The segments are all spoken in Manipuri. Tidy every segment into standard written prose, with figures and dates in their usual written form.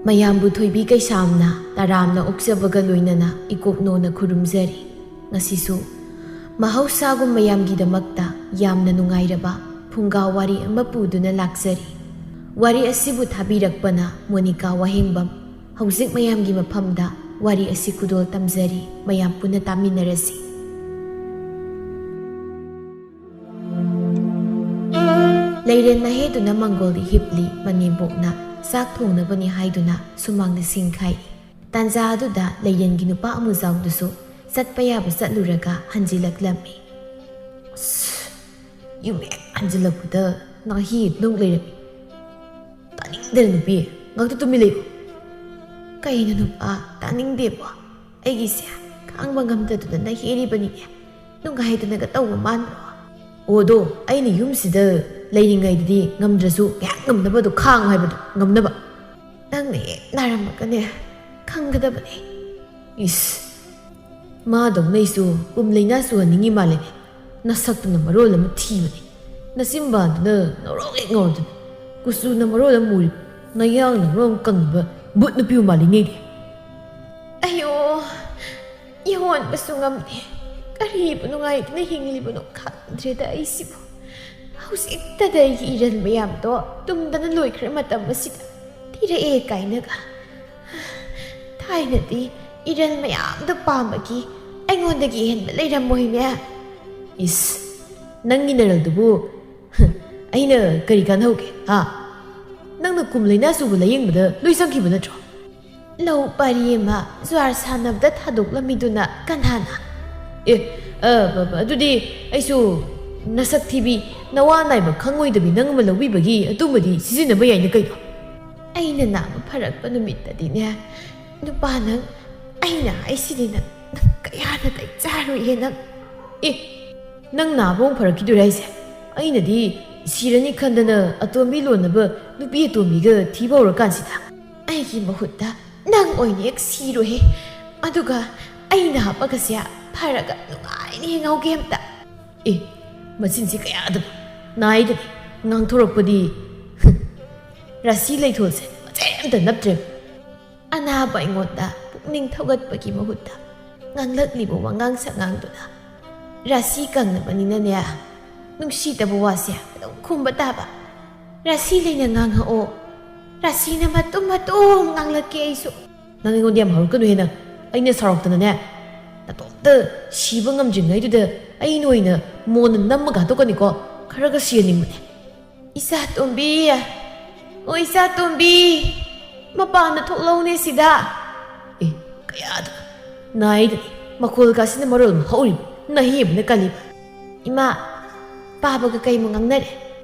ꯃꯌꯥꯝꯕꯨ ꯊꯣꯏꯕꯤ ꯀꯩꯁꯥꯝꯅ ꯇꯔꯥꯝꯅ ꯑꯣꯛꯆꯕꯒ ꯂꯣꯏꯅꯅ ꯏꯀꯣꯛꯅꯣꯅ ꯈꯨꯔꯨꯝꯖꯔꯤ꯫ ꯉꯁꯤꯁꯨ ꯃꯍꯧꯁꯥꯒꯨꯝ ꯃꯌꯥꯝꯒꯤꯗꯃꯛꯇ ꯌꯥꯝꯅ ꯅꯨꯡꯉꯥꯏꯔꯕ ꯐꯨꯡꯒꯥ ꯋꯥꯔꯤ ꯑꯃ ꯄꯨꯗꯨꯅ ꯂꯥꯛꯆꯔꯤ꯫ ꯋꯥꯔꯤ ꯑꯁꯤꯕꯨ ꯊꯥꯕꯤꯔꯛꯄꯅ ꯃꯣꯅꯤꯀꯥ ꯋꯥꯍꯦꯡꯕꯝ꯫ ꯍꯧꯖꯤꯛ ꯃꯌꯥꯝꯒꯤ ꯃꯐꯝꯗ ꯋꯥꯔꯤ ꯑꯁꯤ ꯈꯨꯗꯣꯜ ꯇꯝꯖꯔꯤ꯫ ꯃꯌꯥꯝ ꯄꯨꯟꯅ ꯇꯥꯃꯤꯟꯅꯔꯁꯤ꯫ ꯂꯩꯔꯦꯟ ꯅꯍꯦꯗꯨꯅ ꯃꯪꯒꯣꯜꯗ ꯍꯤꯞꯂꯤ꯫ ꯃꯅꯦꯝꯕꯣꯛꯅ ꯆꯥꯛ ꯊꯣꯡꯅꯕꯅꯤ ꯍꯥꯏꯗꯨꯅ ꯁꯨꯃꯥꯡꯗ ꯁꯤꯡꯈꯥꯏ꯫ ꯇꯥꯟꯖꯥ ꯑꯗꯨꯗ ꯂꯩꯔꯦꯟꯒꯤ ꯅꯨꯄꯥ ꯑꯃꯨꯖꯥꯎꯗꯨꯁꯨ ꯆꯠꯄ ꯌꯥꯕ ꯆꯠꯂꯨꯔꯒ ꯍꯟꯖꯤꯜꯂꯛꯂꯝꯃꯤ꯫ ꯌꯨꯝ ꯍꯦꯛ ꯍꯟꯖꯤꯜꯂꯛꯄꯗ ꯅꯥꯍꯤ ꯅꯧ ꯂꯩꯔꯝꯃꯤ꯫ ꯇꯥꯅꯤꯡꯗꯦ ꯅꯨꯄꯤ, ꯉꯥꯛꯇ ꯇꯨꯃꯤꯟ ꯂꯩꯌꯨ꯫ ꯀꯩꯅꯣ ꯅꯨꯄꯥ, ꯇꯥꯅꯤꯡꯗꯦꯕꯣ? ꯑꯩꯒꯤꯁꯦ ꯈꯥꯡꯕ ꯉꯝꯗꯗꯨꯅ ꯅꯍꯦꯔꯤꯕꯅꯤꯅꯦ꯫ ꯅꯨꯡꯉꯥꯏꯗꯅꯒ ꯇꯧꯕ ꯃꯥꯟꯕ꯭ꯔꯣ? ꯑꯣꯗꯣ ꯑꯩꯅ ꯌꯨꯝꯁꯤꯗ ꯂꯩꯔꯤꯉꯩꯗꯗꯤ ꯉꯝꯗ꯭ꯔꯁꯨ ꯉꯥꯏꯍꯥꯛ ꯉꯝꯅꯕꯗꯣ ꯈꯥꯡꯉꯨ ꯍꯥꯏꯕꯗꯣ ꯉꯝꯅꯕ꯫ ꯅꯪꯅ ꯍꯦꯛ ꯅꯥꯔꯝꯃꯒꯅꯦ ꯈꯪꯒꯗꯕꯅꯦ꯫ ꯏꯁ, ꯃꯥꯗꯧꯅꯩꯁꯨ ꯀꯨꯝ ꯂꯩꯅꯥ ꯆꯨꯍꯟꯅꯤꯡꯉꯤ ꯃꯥꯜꯂꯦꯅꯦ꯫ ꯅꯁꯛꯇꯨꯅ ꯃꯔꯣꯜ ꯑꯃ ꯊꯤꯕꯅꯤ꯫ ꯅꯆꯤꯟꯕꯥꯟꯗꯨꯅ ꯉꯧꯔꯣꯛ ꯍꯦꯛ ꯉꯧꯔꯗꯨꯅ, ꯀꯨꯆꯨꯅ ꯃꯔꯣꯜ ꯑꯃ ꯃꯨꯔꯤꯕ, ꯅꯌꯥꯡꯅ ꯃꯔꯣꯜ ꯑꯃ ꯀꯪꯉꯤꯕ ꯕꯨꯠ ꯅꯨꯄꯤꯕꯨ ꯃꯥꯜꯂꯤꯉꯩꯗꯤ꯫ ꯑꯌꯣ, ꯌꯣꯟꯕꯁꯨ ꯉꯝꯗꯦ꯫ ꯀꯔꯤꯕꯨ ꯅꯨꯡꯉꯥꯏꯗꯨꯅ ꯍꯤꯡꯂꯤꯕꯅꯣ ꯈꯪꯗ꯭ꯔꯦꯗ ꯑꯩꯁꯤꯕꯨ꯫ ꯍꯧꯖꯤꯛꯇꯗ ꯑꯩꯒꯤ ꯏꯔꯟ ꯃꯌꯥꯝꯗꯣ ꯇꯨꯝꯗꯅ ꯂꯣꯏꯈ꯭ꯔ ꯃꯇꯝ ꯑꯁꯤꯗ ꯊꯤꯔꯛꯑꯦ ꯀꯥꯏꯅꯒ꯫ ꯊꯥꯏꯅꯗꯤ ꯏꯔꯟ ꯃꯌꯥꯝꯗꯣ ꯄꯥꯝꯕꯒꯤ ꯑꯩꯉꯣꯟꯗꯒꯤ ꯍꯦꯟꯕ ꯂꯩꯔꯝꯃꯣꯏꯅꯦ꯫ ꯏꯁ, ꯅꯪꯒꯤ ꯅꯔꯜꯗꯨꯕꯨ ꯑꯩꯅ ꯀꯔꯤ ꯀꯥꯟꯅꯍꯧꯒꯦ? ꯅꯪꯅ ꯀꯨꯝ ꯂꯩꯅꯥ ꯆꯨꯕ ꯂꯥꯏꯌꯦꯡꯕꯗ ꯂꯣꯏ ꯆꯪꯈꯤꯕ ꯅꯠꯇ꯭ꯔꯣ? ꯂꯧ ꯄꯔꯤ ꯑꯃ ꯖ꯭ꯋꯥꯔ ꯁꯥꯟꯅꯕꯗ ꯊꯥꯗꯣꯛꯂꯝꯃꯤꯗꯨꯅ ꯀꯅꯥꯅ? ꯑꯗꯨꯗꯤ ꯑꯩꯁꯨ ꯅꯁꯛ ꯊꯤꯕꯤ, ꯅꯋꯥ ꯅꯥꯏꯕ ꯈꯪꯉꯣꯏꯗꯕꯤ ꯅꯪ ꯑꯃ ꯂꯧꯕꯤꯕꯒꯤ ꯑꯗꯨꯃꯗꯤ ꯁꯤꯖꯤꯟꯅꯕ ꯌꯥꯏꯅ ꯀꯩꯅꯣ? ꯑꯩꯅ ꯅꯥꯕ ꯐꯔꯛꯄ ꯅꯨꯃꯤꯠꯇꯗꯤꯅꯦ ꯅꯨꯄꯥ, ꯅꯪ ꯑꯩꯅ ꯍꯥꯏꯁꯤꯗꯤ ꯅꯪ ꯀꯌꯥꯅ ꯇꯩ ꯆꯥꯔꯣꯏꯍꯦ ꯅꯪ꯫ ꯅꯪ ꯅꯥꯕ ꯑꯃꯨꯛ ꯐꯔꯛꯈꯤꯗꯣꯏꯔꯥ ꯍꯥꯏꯁꯦ? ꯑꯩꯅꯗꯤ ꯁꯤꯔꯅꯤ ꯈꯟꯗꯅ ꯑꯇꯣꯝꯕꯤ ꯂꯣꯟꯅꯕ ꯅꯨꯄꯤ ꯑꯇꯣꯝꯕꯤꯒ ꯊꯤꯕ ꯍꯧꯔꯀꯥꯟꯁꯤꯗ ꯑꯩꯒꯤ ꯃꯍꯨꯠꯇ ꯅꯪ ꯑꯣꯏꯅ ꯍꯦꯛ ꯁꯤꯔꯣꯏꯍꯦ꯫ ꯑꯗꯨꯒ ꯑꯩꯅ ꯍꯥꯞꯄꯒꯁꯦ ꯐꯔꯒ ꯅꯨꯡꯉꯥꯏꯅ ꯍꯤꯡꯍꯧꯒꯦ ꯑꯝꯇ꯫ ꯃꯆꯤꯟꯁꯤ ꯀꯌꯥꯗꯅꯣ ꯅꯥꯏꯗꯅꯤ ꯉꯥꯡꯊꯣꯔꯛꯄꯗꯤ ꯔꯥꯁꯤ ꯂꯩꯊꯣꯜꯁꯦ ꯃꯆꯦ ꯑꯝꯇ ꯅꯞꯇ꯭ꯔꯦꯕ꯫ ꯑꯅꯥꯕ ꯑꯩꯉꯣꯟꯗ ꯄꯨꯛꯅꯤꯡ ꯊꯧꯒꯠꯄꯒꯤ ꯃꯍꯨꯠꯇ ꯉꯥꯡꯂꯛꯂꯤꯕ ꯋꯥꯉꯥꯡ ꯁꯉꯥꯡꯗꯨꯅ ꯔꯥꯁꯤ ꯀꯪꯅꯕꯅꯤꯅꯅꯦ ꯅꯨꯡꯁꯤꯗꯕ ꯋꯥꯁꯦ ꯑꯗꯨꯝ ꯈꯨꯝꯕ ꯇꯥꯕ꯫ ꯔꯥꯁꯤ ꯂꯩꯅ ꯉꯥꯡꯉꯛꯑꯣ, ꯔꯥꯁꯤꯅ ꯃꯇꯨꯝ ꯃꯇꯨꯝ ꯉꯥꯡꯂꯛꯀꯦ ꯑꯩꯁꯨ꯫ ꯅꯪ ꯑꯩꯉꯣꯟꯗ ꯌꯥꯝ ꯍꯧꯔꯛꯀꯅꯨꯍꯦ ꯅꯪ꯫ ꯑꯩꯅ ꯁꯥꯎꯔꯛꯇꯅꯅꯦ ꯅꯇꯣꯝꯇ ꯁꯤꯕ ꯉꯝꯗ꯭ꯔꯤꯉꯩꯗꯨꯗ ꯑꯩꯅ ꯑꯣꯏꯅ ꯃꯣꯟꯅ ꯅꯝꯃꯒ ꯍꯥꯠꯇꯣꯛꯀꯅꯤꯀꯣ꯫ ꯈꯔꯒ ꯁꯤꯍꯟꯅꯤꯡꯕꯅꯦ꯫ ꯏꯆꯥ ꯇꯣꯝꯕꯤ, ꯑꯣ ꯏꯆꯥ ꯇꯣꯝꯕꯤ, ꯃꯄꯥꯟꯗ ꯊꯣꯛꯂꯛꯎꯅꯦ ꯁꯤꯗ꯫ ꯀꯌꯥꯗ ꯅꯥꯏꯗꯅꯤ ꯃꯈꯣꯜꯀꯥꯁꯤꯅ ꯃꯔꯣꯜ ꯑꯃ ꯍꯧꯔꯤꯕ, ꯅꯍꯦꯕꯅ ꯀꯜꯂꯤꯕ꯫ ꯏꯃꯥ, ꯄꯥꯕꯒ ꯀꯩꯃꯨꯛ ꯉꯥꯡꯅꯔꯦ?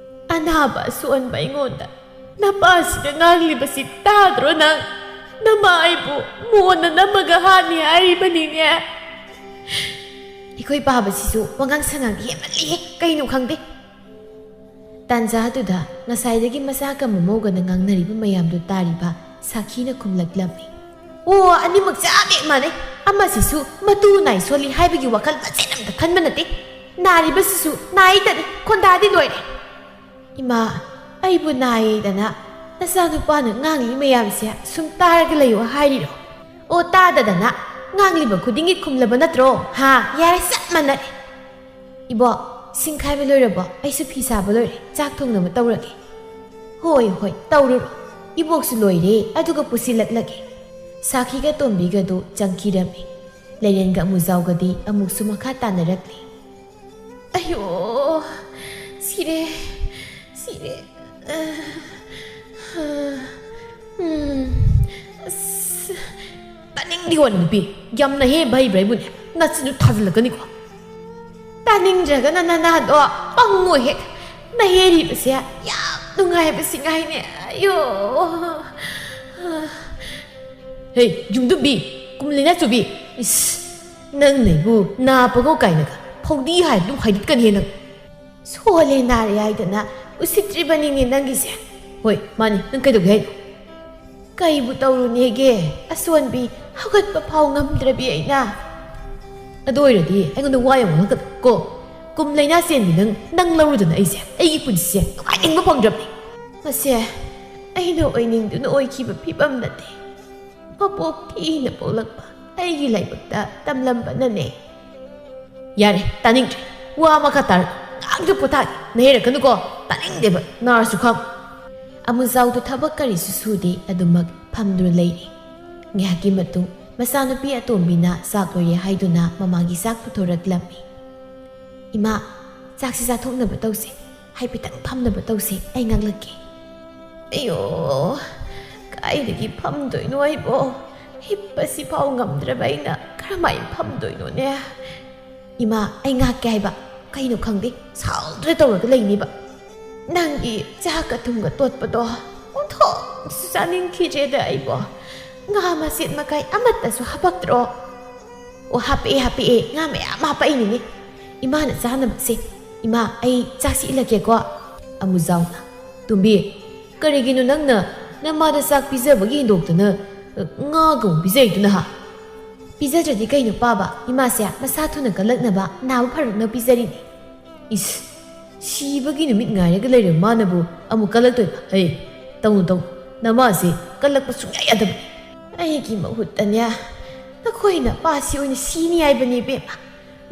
ꯑꯅꯥꯕ ꯑꯁꯣꯟꯕ ꯑꯩꯉꯣꯟꯗ ꯅꯄꯥꯁꯤꯅ ꯉꯥꯡꯂꯤꯕꯁꯤ ꯇꯥꯗ꯭ꯔꯣ ꯅꯪ? ꯅꯃꯥ ꯑꯩꯕꯨ ꯃꯣꯟꯅ ꯅꯝꯃꯒ ꯍꯥꯠꯅꯤ ꯍꯥꯏꯔꯤꯕꯅꯤꯅꯦ꯫ ꯑꯩꯈꯣꯏ ꯄꯥꯕꯁꯤꯁꯨ ꯋꯥꯉꯥꯡ ꯁꯉꯥꯡ ꯍꯦꯟꯃꯜꯂꯤꯍꯦ, ꯀꯩꯅꯣ ꯈꯪꯗꯦ꯫ ꯇꯥꯟꯖꯥꯗꯨꯗ ꯉꯁꯥꯏꯗꯒꯤ ꯃꯆꯥꯒ ꯃꯃꯧꯒꯅ ꯉꯥꯡꯅꯔꯤꯕ ꯃꯌꯥꯝꯗꯨ ꯇꯥꯔꯤꯕ ꯁꯥꯈꯤꯅ ꯈꯨꯝꯂꯛꯂꯝꯃꯤ꯫ ꯑꯣ, ꯑꯅꯤꯃꯛ ꯆꯞ ꯍꯦꯛ ꯃꯥꯟꯅꯩ꯫ ꯑꯃꯁꯤꯁꯨ ꯃꯇꯨ ꯅꯥꯏ ꯁꯣꯜꯂꯤ ꯍꯥꯏꯕꯒꯤ ꯋꯥꯈꯜ ꯃꯆꯦꯠ ꯑꯝꯇ ꯈꯟꯕ ꯅꯠꯇꯦ꯫ ꯅꯥꯔꯤꯕꯁꯤꯁꯨ ꯅꯥꯏꯗꯅꯤ, ꯈꯣꯟꯗꯥꯗꯤ ꯂꯣꯏꯔꯦ꯫ ꯏꯃꯥ, ꯑꯩꯕꯨ ꯅꯥꯏꯌꯦꯗꯅ ꯅꯆꯥꯅꯨꯄꯥꯅ ꯉꯥꯡꯂꯤ ꯃꯌꯥꯝꯁꯦ ꯁꯨꯝ ꯇꯥꯔꯒ ꯂꯩꯌꯣ ꯍꯥꯏꯔꯤꯔꯣ? ꯑꯣ, ꯇꯥꯗꯗꯅ ꯉꯥꯡꯂꯤꯕ ꯈꯨꯗꯤꯡꯒꯤ ꯈꯨꯝꯂꯕ ꯅꯠꯇ꯭ꯔꯣ? ꯌꯥꯔꯦ, ꯆꯞ ꯃꯥꯟꯅꯔꯦ꯫ ꯏꯕꯣ, ꯁꯤꯡ ꯈꯥꯏꯕ ꯂꯣꯏꯔꯕꯣ? ꯑꯩꯁꯨ ꯐꯤ ꯁꯥꯕ ꯂꯣꯏꯔꯦ, ꯆꯥꯛ ꯊꯣꯡꯅꯕ ꯇꯧꯔꯒꯦ꯫ ꯍꯣꯏ ꯇꯧꯔꯨꯔꯣ꯫ ꯏꯕꯣꯛꯁꯨ ꯂꯣꯏꯔꯦ, ꯑꯗꯨꯒ ꯄꯨꯁꯤꯜꯂꯛꯂꯒꯦ꯫ ꯁꯥꯈꯤꯒ ꯇꯣꯝꯕꯤꯒꯗꯨ ꯆꯪꯈꯤꯔꯝꯃꯤ꯫ ꯂꯩꯔꯦꯟꯒ ꯑꯃꯨꯖꯥꯎꯒꯗꯤ ꯑꯃꯨꯛꯁꯨ ꯃꯈꯥ ꯇꯥꯅꯔꯛꯂꯤ꯫ ꯑꯌꯣ, ꯁꯤꯔꯦ꯫ ꯇꯥꯅꯤꯡꯗꯦ ꯋꯥ ꯅꯨꯄꯤ, ꯌꯥꯝꯅ ꯍꯦꯟꯕ ꯍꯩꯕ꯭ꯔꯥ ꯑꯩꯕꯨꯅꯦ? ꯅꯆꯤꯟꯗꯨ ꯊꯥꯖꯤꯜꯂꯛꯀꯅꯤꯀꯣ꯫ ꯇꯥꯅꯤꯡꯗ꯭ꯔꯒꯅ ꯅꯅꯥꯗꯣ ꯄꯪꯉꯣ ꯍꯦꯛ꯫ ꯅꯍꯦꯔꯤꯕꯁꯦ ꯌꯥꯝ ꯅꯨꯡꯉꯥꯏꯕꯁꯤ ꯉꯥꯏꯅꯦ꯫ ꯑꯌꯣ. ꯌꯨꯝꯗꯨꯝꯕꯤ, ꯀꯨꯝ ꯂꯩꯅꯥ ꯆꯨꯕꯤ, ꯅꯪ ꯅꯩꯕꯨ ꯅꯥꯄꯒꯣ ꯀꯥꯏꯅꯒ ꯐꯧꯗꯤ ꯍꯥꯏꯔ ꯑꯗꯨꯝ ꯍꯥꯏꯗꯠꯀꯅꯤꯍꯦ ꯅꯪ꯫ ꯁꯣꯜꯂꯦ ꯅꯥꯔꯦ ꯍꯥꯏꯗꯅ ꯎꯁꯤꯠꯇ꯭ꯔꯤꯕꯅꯤꯅꯦ ꯅꯪꯒꯤꯁꯦ꯫ ꯍꯣꯏ ꯃꯥꯅꯤ, ꯅꯪ ꯀꯩꯗꯧꯒꯦ ꯍꯥꯏꯅꯣ? ꯀꯩꯕꯨ ꯇꯧꯔꯨꯅꯦꯒꯦ, ꯑꯁꯣꯟꯕꯤ, ꯍꯧꯒꯠꯄ ꯐꯥꯎ ꯉꯝꯗ꯭ꯔꯕꯤ ꯑꯩꯅ꯫ ꯑꯗꯨ ꯑꯣꯏꯔꯗꯤ ꯑꯩꯉꯣꯟꯗ ꯋꯥ ꯌꯥꯝ ꯉꯥꯡꯉꯛꯀꯅꯨ ꯀꯣ꯫ ꯀꯨꯝ ꯂꯩꯅꯥ ꯆꯦꯟꯕꯤ ꯅꯪ ꯂꯧꯔꯨꯗꯅ ꯑꯩꯁꯦ, ꯑꯩꯒꯤ ꯄꯨꯟꯁꯤꯁꯦ ꯅꯨꯡꯉꯥꯏꯅꯤꯡꯕ ꯐꯪꯗ꯭ꯔꯕꯅꯤ꯫ ꯃꯁꯦ ꯑꯩꯅ ꯑꯣꯏꯅꯤꯡꯗꯨꯅ ꯑꯣꯏꯈꯤꯕ ꯐꯤꯕꯝ ꯅꯠꯇꯦ ꯃꯄꯣꯛ ꯊꯤꯅ ꯄꯣꯛꯂꯛꯄ ꯑꯩꯒꯤ ꯂꯥꯏꯕꯛꯇ ꯇꯝꯂꯝꯕꯅꯅꯦ ꯌꯥꯔꯦ ꯇꯥꯅꯤꯡꯗ꯭ꯔꯦ ꯋꯥ ꯃꯈꯥ ꯇꯥꯔꯛ ꯉꯥꯛꯇ ꯄꯣꯊꯥꯒꯦ ꯅꯩꯔꯛꯀꯅꯨꯀꯣ ꯇꯥꯅꯤꯡꯗꯦꯕ ꯅꯥꯔꯁꯨ ꯈꯪ ꯑꯃꯨꯖꯥꯎꯗꯣ ꯊꯕꯛ ꯀꯔꯤꯁꯨ ꯁꯨꯗꯦ ꯑꯗꯨꯃꯛ ꯐꯝꯗꯨꯅ ꯂꯩꯔꯤ ꯉꯥꯏꯍꯥꯛꯀꯤ ꯃꯇꯨꯡ ꯃꯆꯥꯅꯨꯄꯤ ꯑꯇꯣꯝꯕꯤꯅ ꯆꯥꯛ ꯂꯣꯏꯔꯦ ꯍꯥꯏꯗꯨꯅ ꯃꯃꯥꯒꯤ ꯆꯥꯛ ꯄꯨꯊꯣꯔꯛꯂꯝꯃꯤ ꯏꯃꯥ ꯆꯥꯛꯁꯤ ꯆꯥꯊꯣꯛꯅꯕ ꯇꯧꯁꯦ ꯍꯥꯏꯐꯦꯠꯇꯪ ꯐꯝꯅꯕ ꯇꯧꯁꯦ ꯑꯩ ꯉꯥꯡꯂꯛꯀꯦ ꯑಯ್ꯌꯣ ꯀꯥꯏꯗꯒꯤ ꯐꯝꯗꯣꯏꯅꯣ ꯑꯩꯕꯣ ꯍꯤꯞꯄꯁꯤ ꯐꯥꯎ ꯉꯝꯗ꯭ꯔꯕ ꯑꯩꯅ ꯀꯔꯝꯍꯥꯏꯅ ꯐꯝꯗꯣꯏꯅꯣꯅꯦ ꯏꯃꯥ ꯑꯩ ꯉꯥꯛꯀꯦ ꯍꯥꯏꯕ ꯀꯩꯅꯣ ꯈꯪꯗꯦ ꯁꯥꯎꯗ꯭ꯔꯦ ꯇꯧꯔꯒ ꯂꯩꯅꯤꯕ ꯅꯪꯒꯤ ꯆꯥꯛꯀ ꯊꯨꯝꯒ ꯇꯣꯠꯄꯗꯣ ꯑꯣꯟꯊꯣꯛꯁꯨ ꯆꯥꯅꯤꯡꯈꯤꯗ꯭ꯔꯦꯗ ꯑꯩꯕꯣ ꯉꯥ ꯃꯆꯦꯠ ꯃꯀꯥꯏ ꯑꯃꯠꯇꯁꯨ ꯍꯥꯄꯛꯇ꯭ꯔꯣ ꯑꯣ ꯍꯥꯄꯛꯑꯦ ꯉꯥ ꯃꯌꯥꯝ ꯍꯥꯄꯛꯏꯅꯤꯅꯦ ꯏꯃꯥꯅ ꯆꯥꯅꯕꯁꯦ ꯏꯃꯥ ꯑꯩ ꯆꯥꯛꯁꯤ ꯏꯜꯂꯛꯀꯦꯀꯣ ꯑꯃꯨꯖꯥꯎꯅ ꯇꯣꯝꯕꯤ ꯀꯔꯤꯒꯤꯅꯣ ꯅꯪꯅ ꯅꯃꯥꯗ ꯆꯥꯛ ꯄꯤꯖꯕꯒꯤ ꯍꯦꯟꯗꯣꯛꯇꯅ ꯉꯥꯒ ꯑꯃꯨꯛ ꯄꯤꯖꯩꯗꯨꯅ ꯄꯤꯖꯗ꯭ꯔꯗꯤ ꯀꯩꯅꯣ ꯄꯥꯕ ꯏꯃꯥꯁꯦ ꯃꯁꯥ ꯊꯨꯅ ꯀꯜꯂꯛꯅꯕ ꯅꯥꯕ ꯐꯔꯛꯅ ꯄꯤꯖꯔꯤꯅꯤ ꯏꯁ 시ꯕꯒꯤ ꯅꯨꯃꯤꯠ ꯉꯥꯏꯔꯒ ꯂꯩꯔꯕ ꯃꯥꯅꯕꯨ ꯑꯃꯨꯛ ꯀꯜꯂꯛꯇꯣꯏꯕ ꯍꯩ ꯇꯧꯅꯨ ꯅꯃꯥꯁꯦ ꯀꯜꯂꯛꯄ ꯁꯨꯡꯌꯥ ꯌꯥꯗꯕꯅꯤ ꯑꯩꯒꯤ ꯃꯍꯨꯠꯇꯅꯦ ꯅꯈꯣꯏꯅ ꯄꯥꯁꯤ ꯑꯣꯏꯅ ꯁꯤꯅꯤ ꯍꯥꯏꯕꯅꯤ ꯏꯕꯦꯝꯃ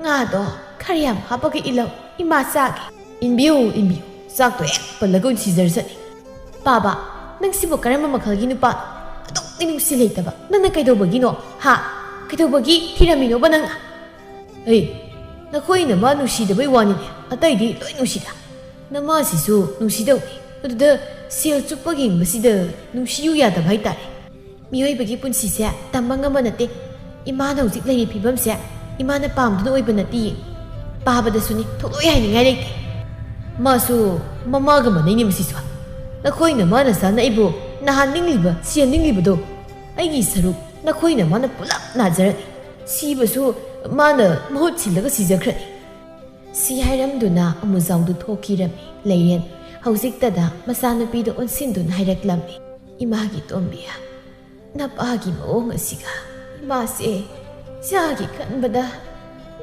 ꯉꯥꯗꯣ ꯈꯔ ꯌꯥꯝ ꯍꯥꯞꯄꯒ ꯏꯜꯂꯧ ꯏꯃꯥ ꯆꯥꯒꯦ ꯏꯟꯕꯤꯌꯨ ꯆꯥꯛꯇꯣ ꯍꯦꯛ ꯄꯜꯂꯒ ꯑꯣꯏꯅ ꯁꯤꯖꯔꯁꯅꯤ ꯄꯥꯕ ꯅꯪ ꯁꯤꯕꯨ ꯀꯔꯝꯕ ꯃꯈꯜꯒꯤ ꯅꯨꯄꯥ ꯑꯗꯨꯛꯇꯤ ꯅꯨꯡꯁꯤ ꯂꯩꯇꯕ ꯅꯪꯅ ꯀꯩꯗꯧꯕꯒꯤꯅꯣ ꯀꯩꯗꯧꯕꯒꯤ ꯊꯤꯔꯝꯃꯤꯅꯣꯕ ꯅꯪꯅ ꯑꯩ ꯅꯈꯣꯏꯅ ꯃꯥ ꯅꯨꯡꯁꯤꯗꯕꯩ ꯋꯥꯅꯤꯅꯦ ꯑꯇꯩꯗꯤ ꯂꯣꯏ ꯅꯨꯡꯁꯤꯗ ꯅꯃꯥꯁꯤꯁꯨ ꯅꯨꯡꯁꯤꯗꯧꯅꯤ ꯑꯗꯨꯗ ꯁꯦꯜ ꯆꯨꯞꯄ ꯌꯦꯡꯕꯁꯤꯗ ꯅꯨꯡꯁꯤꯌꯨ ꯌꯥꯗꯕ ꯍꯥꯏꯇꯥꯔꯦ ꯃꯤꯑꯣꯏꯕꯒꯤ ꯄꯨꯟꯁꯤꯁꯦ ꯇꯝꯕ ꯉꯝꯕ ꯅꯠꯇꯦ ꯏꯃꯥꯅ ꯍꯧꯖꯤꯛ ꯂꯩꯔꯤꯕ ꯐꯤꯕꯝꯁꯦ ꯏꯃꯥꯅ ꯄꯥꯝꯗꯨꯅ ꯑꯣꯏꯕ ꯅꯠꯇꯦ ꯄꯥꯕꯗꯁꯨꯅꯤ ꯊꯣꯛꯂꯣꯏ ꯍꯥꯏꯅꯤꯡꯉꯥꯏ ꯂꯩꯇꯦ ꯃꯥꯁꯨ ꯃꯃꯥꯒ ꯃꯥꯟꯅꯩꯅꯦ ꯃꯁꯤꯁꯨ ꯅꯈꯣꯏꯅ ꯃꯥꯅ ꯆꯥꯅ ꯑꯩꯕꯨ ꯅꯍꯥꯟꯅꯤꯡꯂꯤꯕ ꯁꯦꯟꯅꯤꯡꯂꯤꯕꯗꯣ ꯑꯩꯒꯤ ꯁꯔꯨꯛ ꯅꯈꯣꯏꯅ ꯃꯥꯅ ꯄꯨꯂꯞ ꯅꯥꯖꯔꯅꯤ ꯁꯤꯕꯁꯨ ꯃꯥꯅ ꯃꯍꯨꯠ ꯁꯤꯜꯂꯒ ꯁꯤꯖꯈ꯭ꯔꯅꯤ ꯁꯤ ꯍꯥꯏꯔꯝꯗꯨꯅ ꯑꯃꯨꯖꯥꯎꯗꯨ ꯊꯣꯛꯈꯤꯔꯝꯃꯤ ꯂꯩꯔꯦꯟ ꯍꯧꯖꯤꯛꯇꯗ ꯃꯆꯥꯅꯨꯄꯤꯗ ꯑꯣꯟꯁꯤꯟꯗꯨꯅ ꯍꯥꯏꯔꯛꯂꯝꯃꯤ ꯏꯃꯥꯒꯤ ꯇꯣꯝꯕꯤ ꯅꯄꯥꯒꯤ ꯃꯑꯣꯡ ꯑꯁꯤꯒ ꯏꯃꯥꯁꯦ ꯏꯆꯥꯒꯤ ꯈꯟꯕꯗ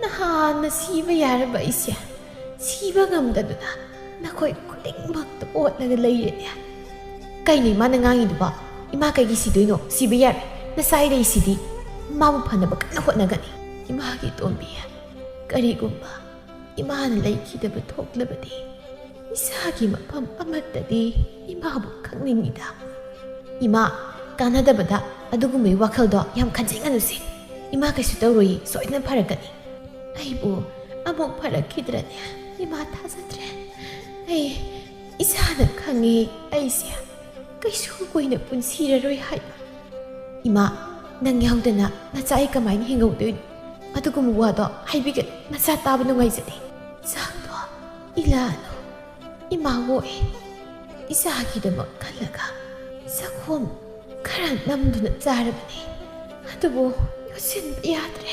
ꯅꯍꯥꯟꯅ ꯁꯤꯕ ꯌꯥꯔꯕ ꯑꯩꯁꯦ ꯁꯤꯕ ꯉꯝꯗꯗꯨꯅ ꯅꯈꯣꯏ ꯈꯨꯗꯤꯡꯃꯛꯇ ꯑꯣꯠꯂꯒ ꯂꯩꯔꯦꯅꯦ ꯀꯩꯅꯣ ꯏꯃꯥꯅ ꯉꯥꯡꯉꯤꯗꯨꯕꯣ ꯏꯃꯥ ꯀꯩꯒꯤ ꯁꯤꯗꯣꯏꯅꯣ ꯁꯤꯕ ꯌꯥꯔꯣꯏ ꯅꯁꯥꯏ ꯂꯩꯁꯤꯗꯤ ꯃꯥꯕꯨ ꯐꯅꯕ ꯀꯟꯅ ꯍꯣꯠꯅꯒꯅꯤ 이마기 또미야 그리고마 이마는 레이키드부 톡르버디 이사기 마팜 아마따디 이마부 강링이다 이마 까나다보다 아두구미 와칼도 얌 간징하누시 이마가 수도로이 소이는 파라가니 아이고 아목 파라키드라냐 이마 타사드래 에이 이사는 강이 아이시야 그이수고이는 분시라로이 하이마 이마 ꯅꯪ ꯌꯥꯎꯗꯅ ꯅꯆꯥ ꯑꯩ ꯀꯃꯥꯏꯅ ꯍꯤꯡꯍꯧꯗꯣꯏꯅꯣ ꯑꯗꯨꯒꯨꯝꯕ ꯋꯥꯗꯣ ꯍꯥꯏꯕꯤꯒꯅꯨ ꯅꯆꯥ ꯇꯥꯕ ꯅꯨꯡꯉꯥꯏꯖꯗꯦ ꯆꯥꯛꯇꯣ ꯏꯂꯥꯅꯣ 이마고에 이사하기도만 갈라가 사고함 가랑 남두는 짜르버네 하도보 요신 야드래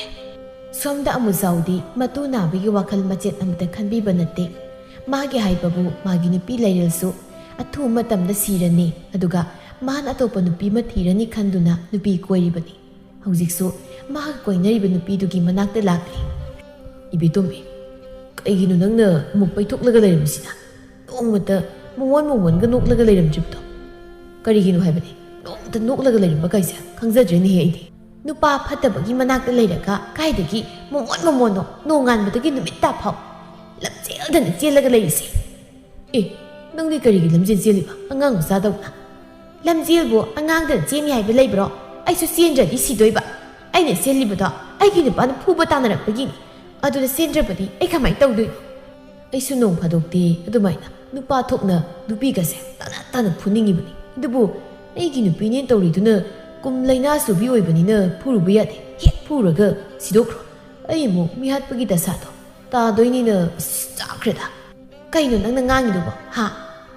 솜다 아무자우디 마투 나비기 와칼 마젯 아무튼 칸비버나테 마게 하이바부 마기 누피 레일수 아투 마tamda 시라니 아두가 मान अतोप नुपी मा थीरनी खंदुना नुपी कोइरिबनी हौजिकसु मा कोइनरिबा नुपीदुगी मनाक्ता लाक्री इबेतोमी कइगिनु नंगना मुक पैथोक्लगा लेरमसिना नोंमता मोवन नोक्लगा लेरमजिबतो करिगिनु हाइबनी नोंमता नोक्लगा लेरमबा काइसा खंगजद्रेनी हे आइदि नुपा फत्तबगी मनाक्ता लेरगा काइदगी मोनो नोंगानबदगी नुमित्ता फाव लमजेलदना चेलगा लेरिसि ए नंगदि करिगी लमजेल चेलिबा अंगांग मसादौना lamjelbu angangda jeni haiba leibro aisu sendradi sidoiba aina senlibado aigi nupana phuba tanarakpagi aduda sendrabadi ai khamai tawdoi aisu nong phadokte adumaina nupa thokna nupi gase tana phuningibani adubu aigi nupine tawriduna kumlaina subi oibani na phurubu yade he phuraga sidokro ai mu mihatpagi dasado ta doini na chakreda kaino nangna ngangiduba ha